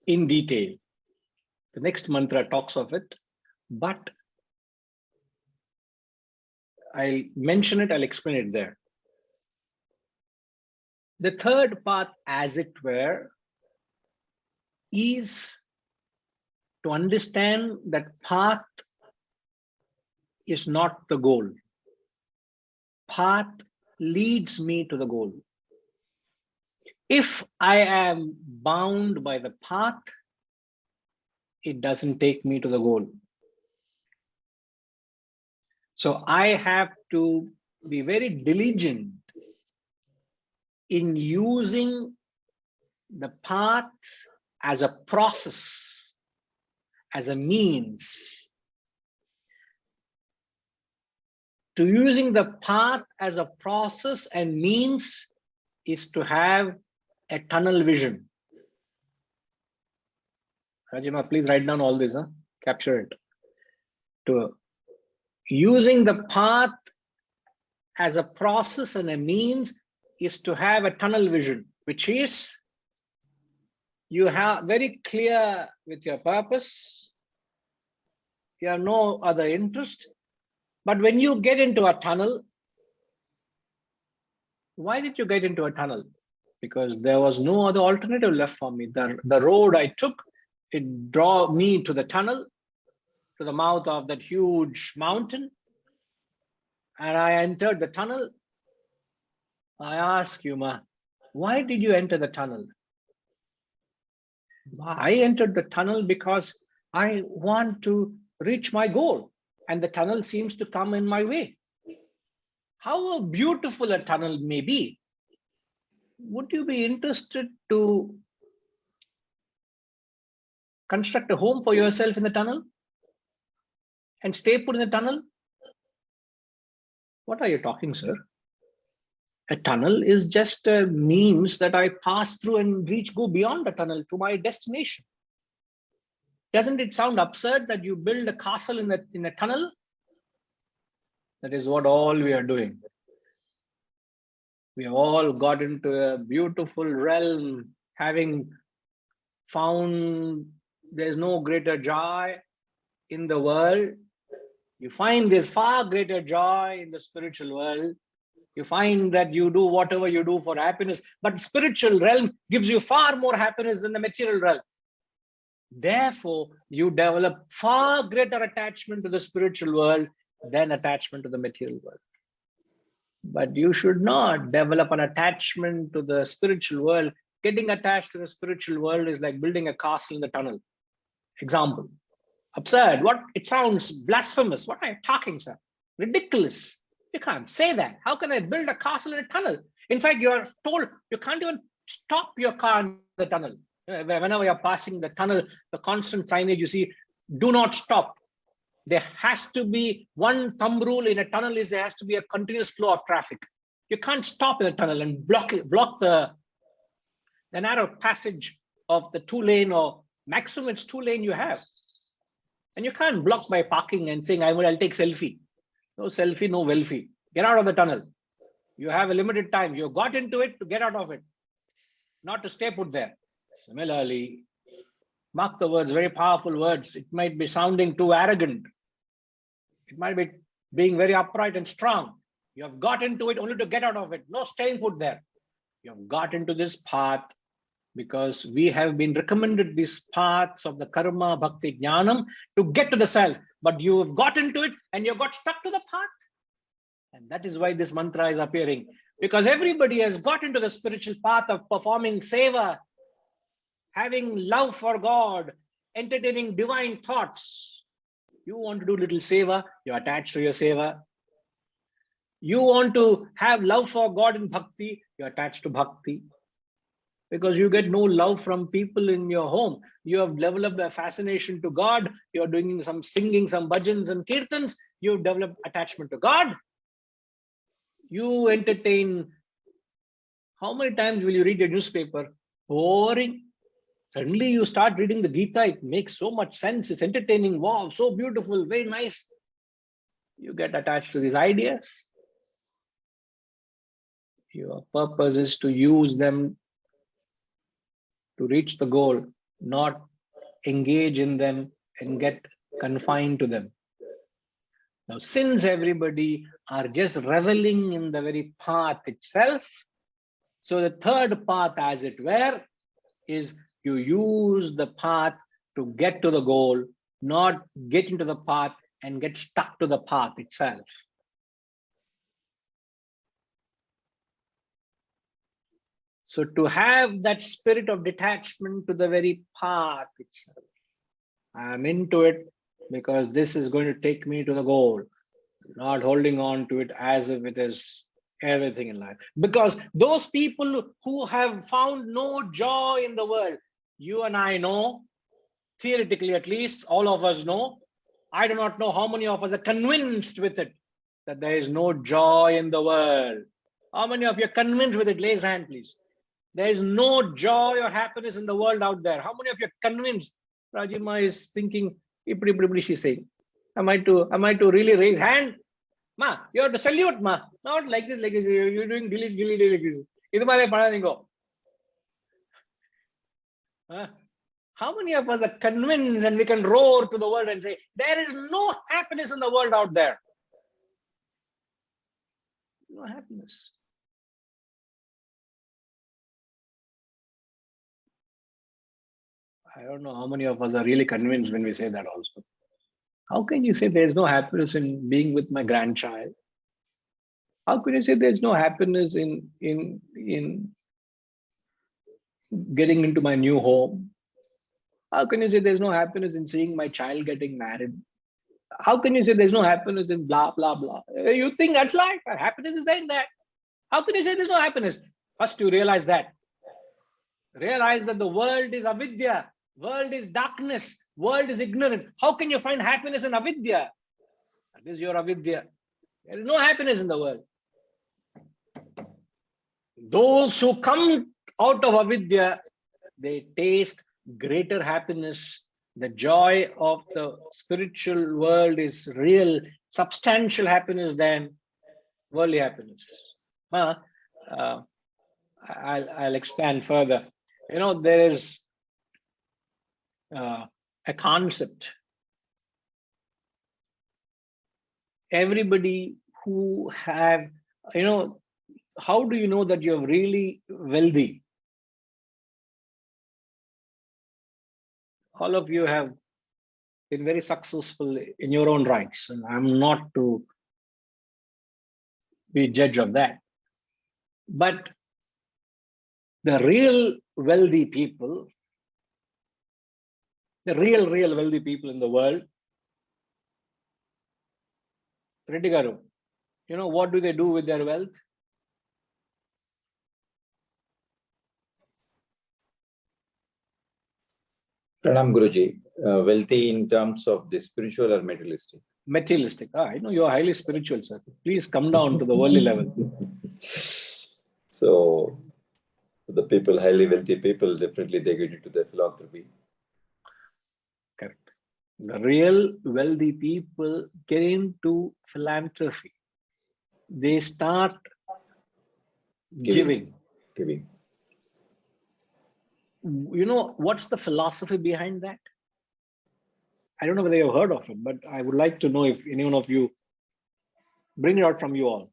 in detail. The next mantra talks of it, but I'll mention it, I'll explain it there. The third path, as it were, is to understand that path is not the goal. Path leads me to the goal. If I am bound by the path, it doesn't take me to the goal. So I have to be very diligent in using the path as a process, as a means. To using the path as a process and means is to have a tunnel vision. Rajima, please write down all this, capture it. To using the path as a process and a means is to have a tunnel vision, which is you have very clear with your purpose, you have no other interest. But when you get into a tunnel, why did you get into a tunnel? because there was no other alternative left for me. The road I took, it drew me to the tunnel, to the mouth of that huge mountain. And I entered the tunnel. I ask you, Ma, why did you enter the tunnel? I entered the tunnel because I want to reach my goal, and the tunnel seems to come in my way. How beautiful a tunnel may be, would you be interested to construct a home for yourself in the tunnel and stay put in the tunnel? What are you talking, sir? A tunnel is just a means that I pass through and go beyond the tunnel to my destination. Doesn't it sound absurd that you build a castle in a tunnel? That is what all we are doing. We have all got into a beautiful realm, having found there's no greater joy in the world. You find this far greater joy in the spiritual world. You find that you do whatever you do for happiness, but spiritual realm gives you far more happiness than the material realm. Therefore, you develop far greater attachment to the spiritual world than attachment to the material world. But you should not develop an attachment to the spiritual world. Getting attached to the spiritual world is like building a castle in the tunnel. Example. Absurd. What? It sounds blasphemous. What are you talking, sir? Ridiculous. You can't say that. How can I build a castle in a tunnel? In fact, you are told you can't even stop your car in the tunnel. Whenever you're passing the tunnel, the constant signage you see, do not stop. There has to be one thumb rule in a tunnel is there has to be a continuous flow of traffic. You can't stop in the tunnel and block the narrow passage of the 2-lane, or maximum it's 2-lane you have. And you can't block by parking and saying, I'll take selfie. No selfie, no wealthy. Get out of the tunnel. You have a limited time. You got into it to get out of it, not to stay put there. Similarly, mark the words, very powerful words. It might be sounding too arrogant. It might be being very upright and strong. You have got into it only to get out of it. No staying put there. You have got into this path because we have been recommended these paths of the karma, bhakti, jnanam to get to the self. But you have got into it and you got stuck to the path. And that is why this mantra is appearing. Because everybody has got into the spiritual path of performing seva, having love for God, entertaining divine thoughts. You want to do little seva, you're attached to your seva. You want to have love for God in bhakti, you're attached to bhakti. Because you get no love from people in your home. You have developed a fascination to God. You're doing some singing, some bhajans and kirtans. You've developed attachment to God. You entertain. How many times will you read a newspaper? Boring. Suddenly you start reading the Gita. It makes so much sense. It's entertaining. Wow, so beautiful, very nice. You get attached to these ideas. Your purpose is to use them to reach the goal, not engage in them and get confined to them. Now, since everybody are just reveling in the very path itself, so the third path, as it were, is you use the path to get to the goal, not get into the path and get stuck to the path itself. So to have that spirit of detachment to the very path itself, I am into it because this is going to take me to the goal, not holding on to it as if it is everything in life. Because those people who have found no joy in the world, you and I know, theoretically at least, all of us know. I do not know how many of us are convinced with it, that there is no joy in the world. How many of you are convinced with it? Raise hand, please. There is no joy or happiness in the world out there. How many of you are convinced? Rajima is thinking, she's saying, am I to really raise hand? Ma, you have to salute, ma. Not like this, like this. You're doing dilly, like this. How many of us are convinced and we can roar to the world and say, there is no happiness in the world out there? No happiness. I don't know how many of us are really convinced when we say that also. How can you say there's no happiness in being with my grandchild? How can you say there's no happiness in getting into my new home? How can you say there's no happiness in seeing my child getting married? How can you say there's no happiness in blah, blah, blah? You think that's life? Happiness is in that. How can you say there's no happiness? First, you realize that. Realize that the world is avidya. World is darkness. World is ignorance. How can you find happiness in avidya? That is your avidya. There is no happiness in the world. Those who come out of avidya, they taste greater happiness. The joy of the spiritual world is real, substantial happiness than worldly happiness. I'll expand further. You know, there is a concept. Everybody who have, you know, how do you know that you're really wealthy? All of you have been very successful in your own rights, and I'm not to be judge of that. But the real wealthy people, the real wealthy people in the world, Reddy Garu, you know, what do they do with their wealth? Pranam Guruji, wealthy in terms of the spiritual or materialistic? Materialistic. I know you're highly spiritual, sir. Please come down to the worldly level. So the people, highly wealthy people, definitely they get into the philanthropy. Correct. The real wealthy people get into philanthropy. They start giving. You know, what's the philosophy behind that? I don't know whether you've heard of it, but I would like to know if any one of you bring it out from you all.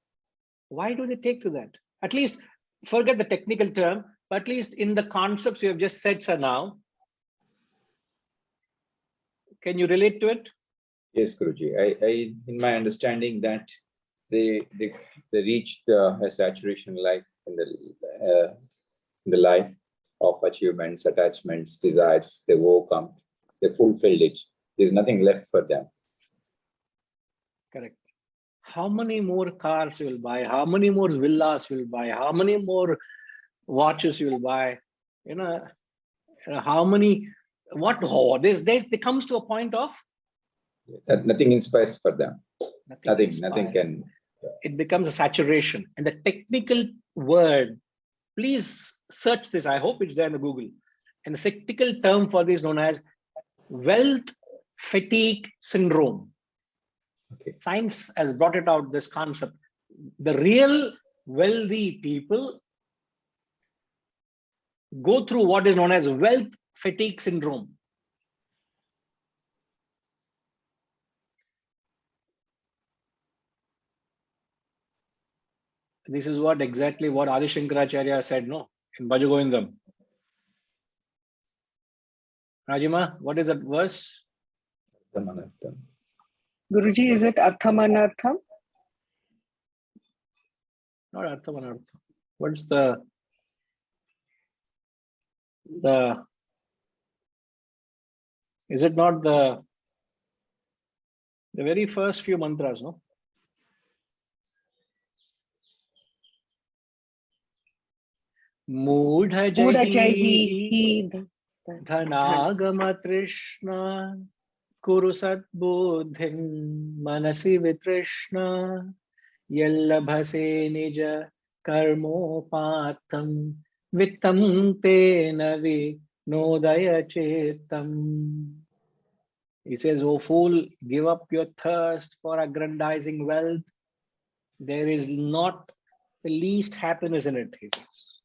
Why do they take to that? At least forget the technical term, but at least in the concepts you have just said, sir, now. Can you relate to it? Yes, Guruji. I in my understanding that they reached a saturation life in the life of achievements, attachments, desires. They overcome, they fulfilled it. There's nothing left for them. Correct. How many more cars you will buy? How many more villas you will buy? How many more watches you will buy? You know how many? What? Oh, there comes to a point of nothing inspires for them. Nothing can. It becomes a saturation. And the technical word, please search this. I hope it's there in the Google. And the technical term for this is known as wealth fatigue syndrome. Okay. Science has brought it out, this concept. The real wealthy people go through what is known as wealth fatigue syndrome. This is exactly what Adi Shankaracharya said, no, in Bhajagovindam. Rajima, what is that verse? Guruji, is it Artham Anartham? Not Artham Anartham. What's the is it not the very first few mantras, no? Mudha jahi dhanagama trishna kuru sat buddhin manasi vitrishna yallabhase nija karmopatham vittam tena vinodaya chetam. He says, "O fool, give up your thirst for aggrandizing wealth. There is not the least happiness in it," he says.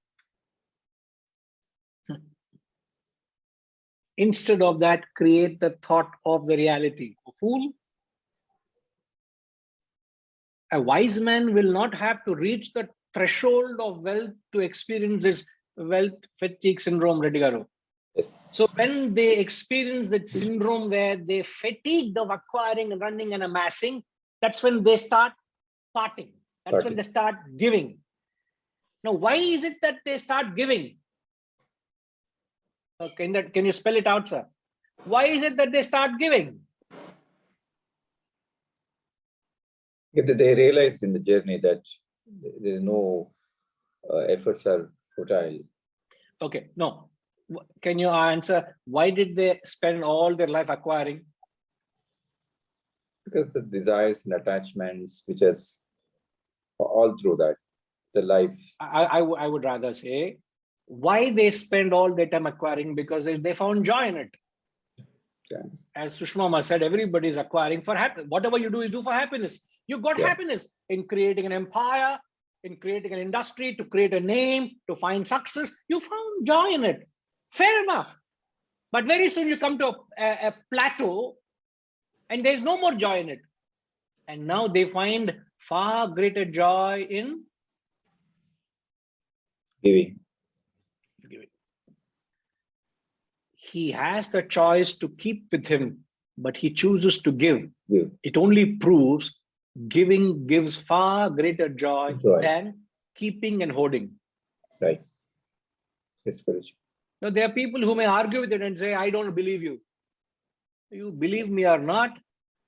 Instead of that, create the thought of the reality. A fool, a wise man will not have to reach the threshold of wealth to experience this wealth fatigue syndrome, Reddy Garu. Yes. So when they experience that syndrome where they fatigued of acquiring and running and amassing, that's when they start parting. That's when they start giving. Now, why is it that they start giving? Can you spell it out, sir? Why is it that they start giving? They realized in the journey that there is no efforts are futile. Okay, no. Can you answer why did they spend all their life acquiring? Because the desires and attachments, which is all through that, the life. I would rather say why they spend all their time acquiring, because they found joy in it. Yeah. As Sushma said, everybody is acquiring for happiness. Whatever you do is do for happiness. You got happiness in creating an empire, in creating an industry, to create a name, to find success. You found joy in it. Fair enough. But very soon you come to a plateau and there's no more joy in it. And now they find far greater joy in Giving. He has the choice to keep with him, but he chooses to give. Give. It only proves giving gives far greater joy than keeping and hoarding. Right. Yes, Guruji. Now, there are people who may argue with it and say, I don't believe you. You believe me or not,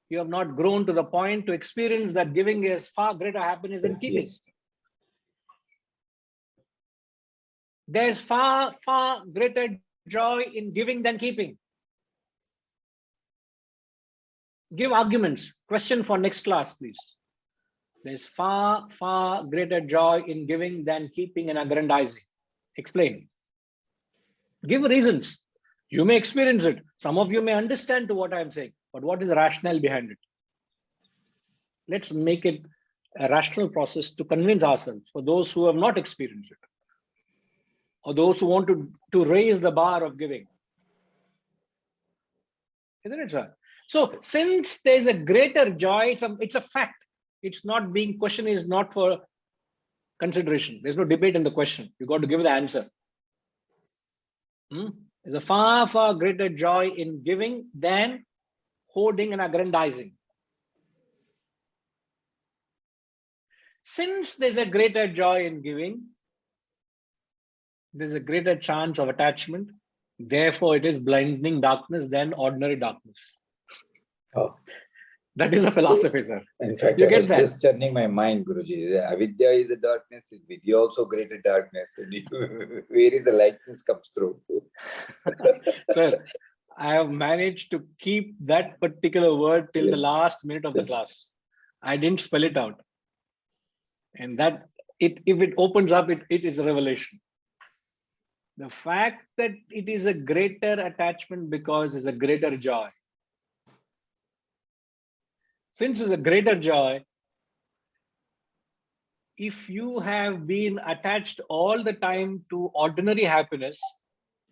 you have not grown to the point to experience that giving is far greater happiness than keeping. Yes. There's far, far greater joy in giving than keeping. Give arguments. Question for next class, please. There's far, far greater joy in giving than keeping and aggrandizing. Explain. Give reasons. You may experience it. Some of you may understand to what I'm saying, but what is the rationale behind it? Let's make it a rational process to convince ourselves for those who have not experienced it, or those who want to raise the bar of giving. Isn't it, sir? So since there's a greater joy, it's a fact. It's not being question is not for consideration. There's no debate in the question. You got to give the answer. There's a far, far greater joy in giving than hoarding and aggrandizing. Since there's a greater joy in giving, there's a greater chance of attachment. Therefore, it is blinding darkness than ordinary darkness. Oh. That is a philosophy, sir. In fact, You I get was that? just turning my mind, Guruji. Avidya is a darkness, is vidya also greater darkness. Where is the lightness comes through? Sir, I have managed to keep that particular word till the last minute of the class. I didn't spell it out. And that, if it opens up, it is a revelation. The fact that it is a greater attachment because it's a greater joy. Since it's a greater joy, if you have been attached all the time to ordinary happiness,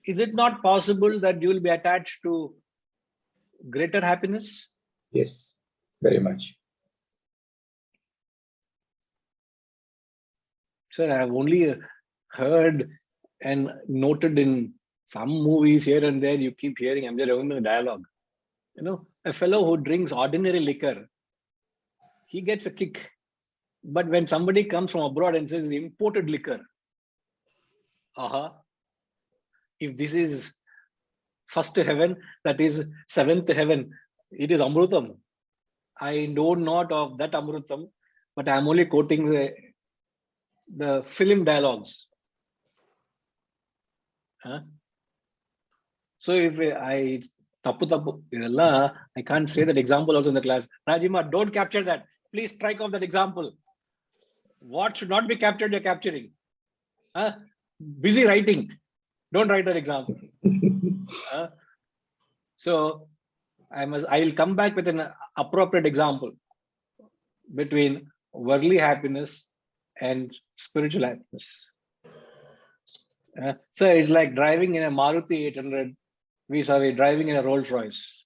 is it not possible that you will be attached to greater happiness? Yes, very much. Sir, I have only heard and noted in some movies here and there, you keep hearing, I'm just remembering the dialogue. You know, a fellow who drinks ordinary liquor, he gets a kick. But when somebody comes from abroad and says imported liquor, if this is first heaven, that is seventh heaven, it is Amrutam. I know not of that Amrutam, but I'm only quoting the film dialogues. So if I can't say that example also in the class. Rajima, don't capture that. Please strike off that example. What should not be captured, you're capturing. Busy writing. Don't write that example. So I will come back with an appropriate example between worldly happiness and spiritual happiness. So it's like driving in a Maruti 800 vis-a-vis driving in a Rolls Royce.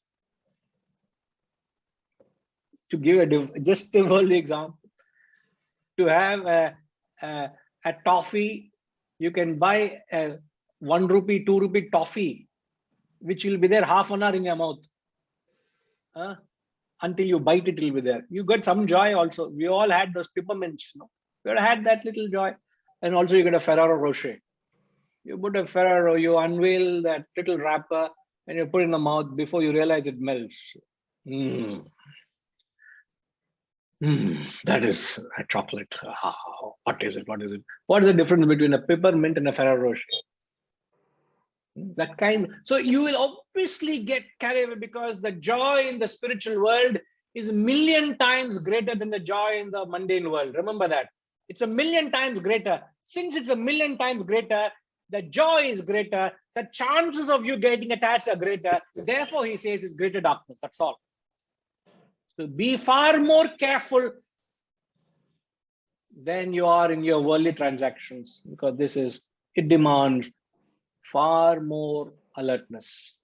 To give just a worldly example, to have a toffee, you can buy a 1 rupee, 2 rupee toffee which will be there half an hour in your mouth. Until you bite it, will be there. You got some joy also. We all had those peppermints, We had that little joy. And also you get a Ferraro Rocher. You put a Ferraro, you unveil that little wrapper and you put it in the mouth before you realize it melts. That is a chocolate. What is it? What is it? What is the difference between a peppermint and a Ferrero Rocher? That kind. So you will obviously get carried away because the joy in the spiritual world is a million times greater than the joy in the mundane world. Remember that. It's a million times greater. Since it's a million times greater, the joy is greater. The chances of you getting attached are greater. Therefore, he says it's greater darkness. That's all. So be far more careful than you are in your worldly transactions, because it demands far more alertness.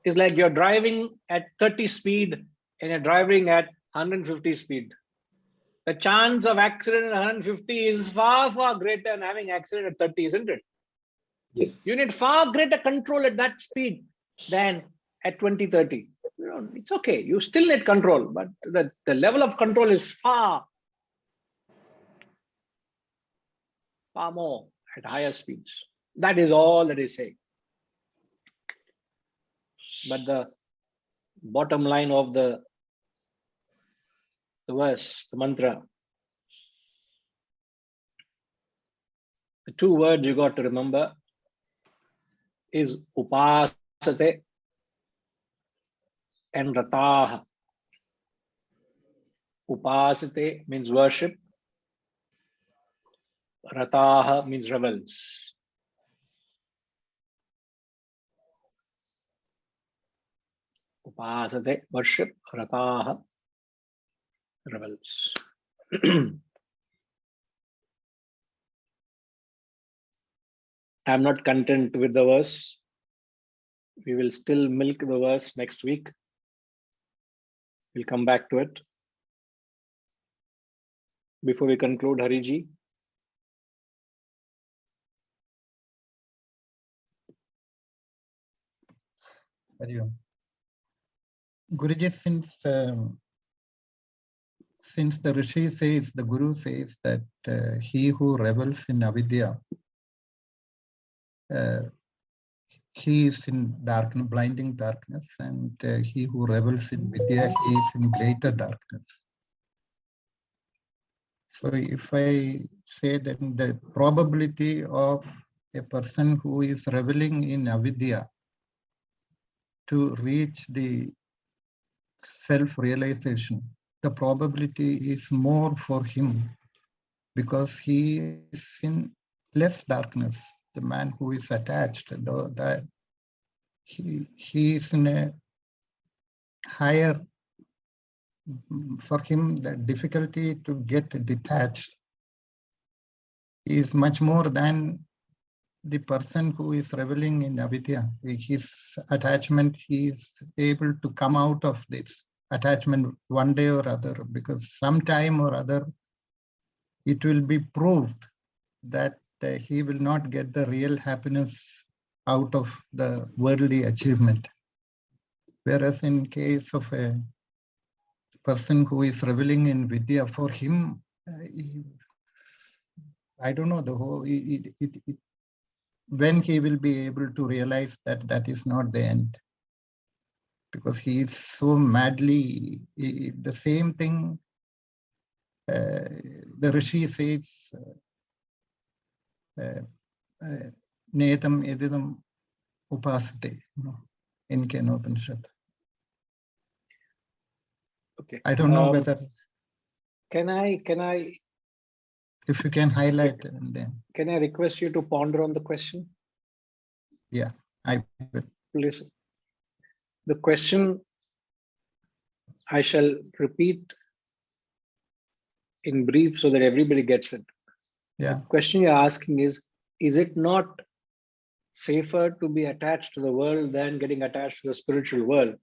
It's like you're driving at 30 speed and you're driving at 150 speed. The chance of accident at 150 is far, far greater than having accident at 30, isn't it? Yes. You need far greater control at that speed than at 20, 30. It's okay. You still need control, but the level of control is far more at higher speeds. That is all that is saying. But the bottom line of the verse, the mantra, the two words you got to remember is upasate and rataha. Upasate means worship. Rataha means rebels. Upasate, worship. Rataha, rebels. I'm not content with the verse. We will still milk the verse next week. We'll come back to it. Before we conclude, Hariji. Guruji, since the Rishi says, the Guru says that he who revels in avidya, he is in darkness, blinding darkness, and he who revels in vidya, he is in greater darkness. So if I say that the probability of a person who is reveling in avidya to reach the self-realization, the probability is more for him because he is in less darkness. The man who is attached, he is in a higher, for him the difficulty to get detached is much more than the person who is reveling in avidya. His attachment, he is able to come out of this attachment one day or other, because sometime or other it will be proved that he will not get the real happiness out of the worldly achievement. Whereas in case of a person who is reveling in vidya, for him, I don't know the whole, when he will be able to realize that that is not the end, because he is so madly, the same thing the Rishi says, Netam edidam upasate, in Kenopanishad. Okay. I don't know whether. Can I? If you can highlight and then. Can I request you to ponder on the question? Yeah, I will. Please. The question I shall repeat in brief so that everybody gets it. Yeah. The question you're asking is it not safer to be attached to the world than getting attached to the spiritual world?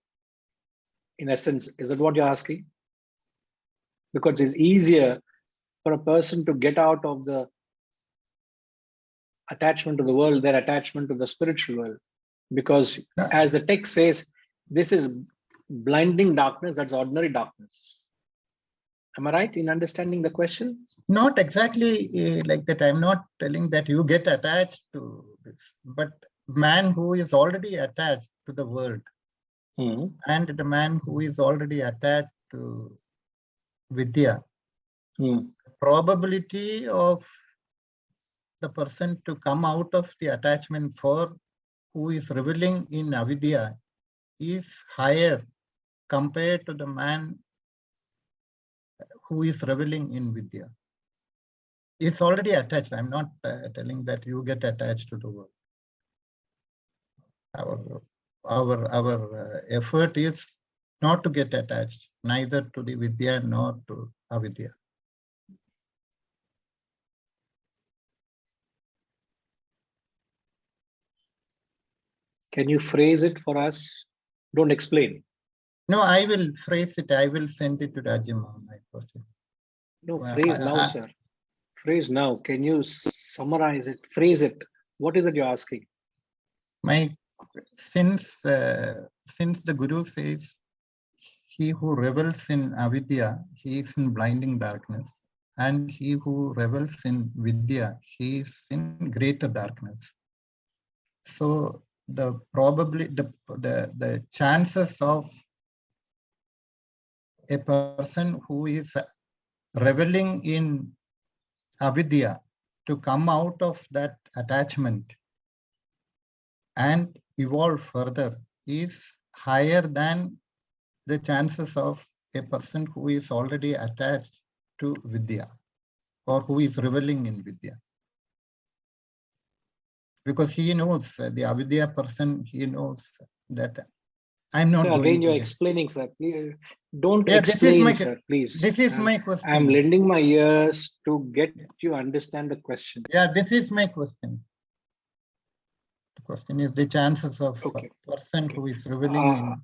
In essence, is that what you're asking? Because it's easier for a person to get out of the attachment to the world than attachment to the spiritual world. Because No. as the text says, this is blinding darkness, that's ordinary darkness. Am I right in understanding the question? Not exactly like that. I'm not telling that you get attached to this, but man who is already attached to the world and the man who is already attached to Vidya, probability of the person to come out of the attachment for who is reveling in avidya is higher compared to the man who is reveling in Vidya. It's already attached. I'm not telling that you get attached to the world. Our effort is not to get attached, neither to the Vidya nor to avidya. Can you phrase it for us? Don't explain. No, I will phrase it. I will send it to Rajima. My question. No, phrase now, sir. Phrase now. Can you summarize it? Phrase it. What is it you're asking? Since the Guru says, he who revels in avidya, he is in blinding darkness, and he who revels in vidya, he is in greater darkness. So the chances of a person who is reveling in avidya to come out of that attachment and evolve further is higher than the chances of a person who is already attached to Vidya or who is reveling in Vidya. Because he knows, the avidya person, he knows that I'm not Sir, going again, to you're get. explaining, sir. Please, don't Yeah, explain, sir, please. This is my question. I'm lending my ears to get you understand the question. Yeah, this is my question. The question is the chances of Okay. a person who is reveling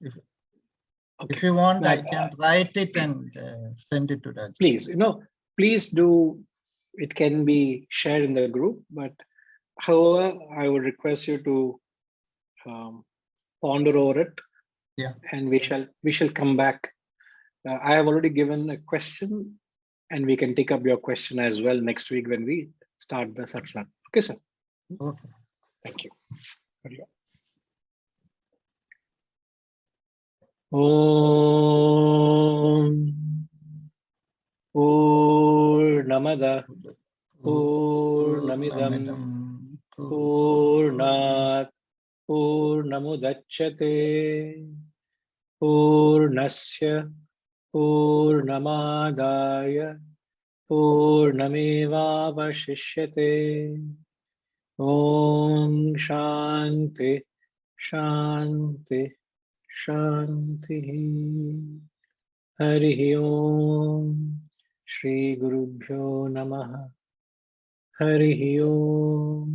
in. If you want, I can write it and send it to Raj. Please, please do. It can be shared in the group, but however, I would request you to ponder over it. Yeah. And we shall come back. I have already given a question, and we can take up your question as well next week when we start the satsang. Okay, sir. Okay. Thank you. Om Purnamada Purnamidam Purnat Purnamudachyate Purnasya Purnamadaya Purnamevavashishyate. Om Shanti Shanti Shanti. Hari Om. Shri Gurubhyo Namaha. Hari Om.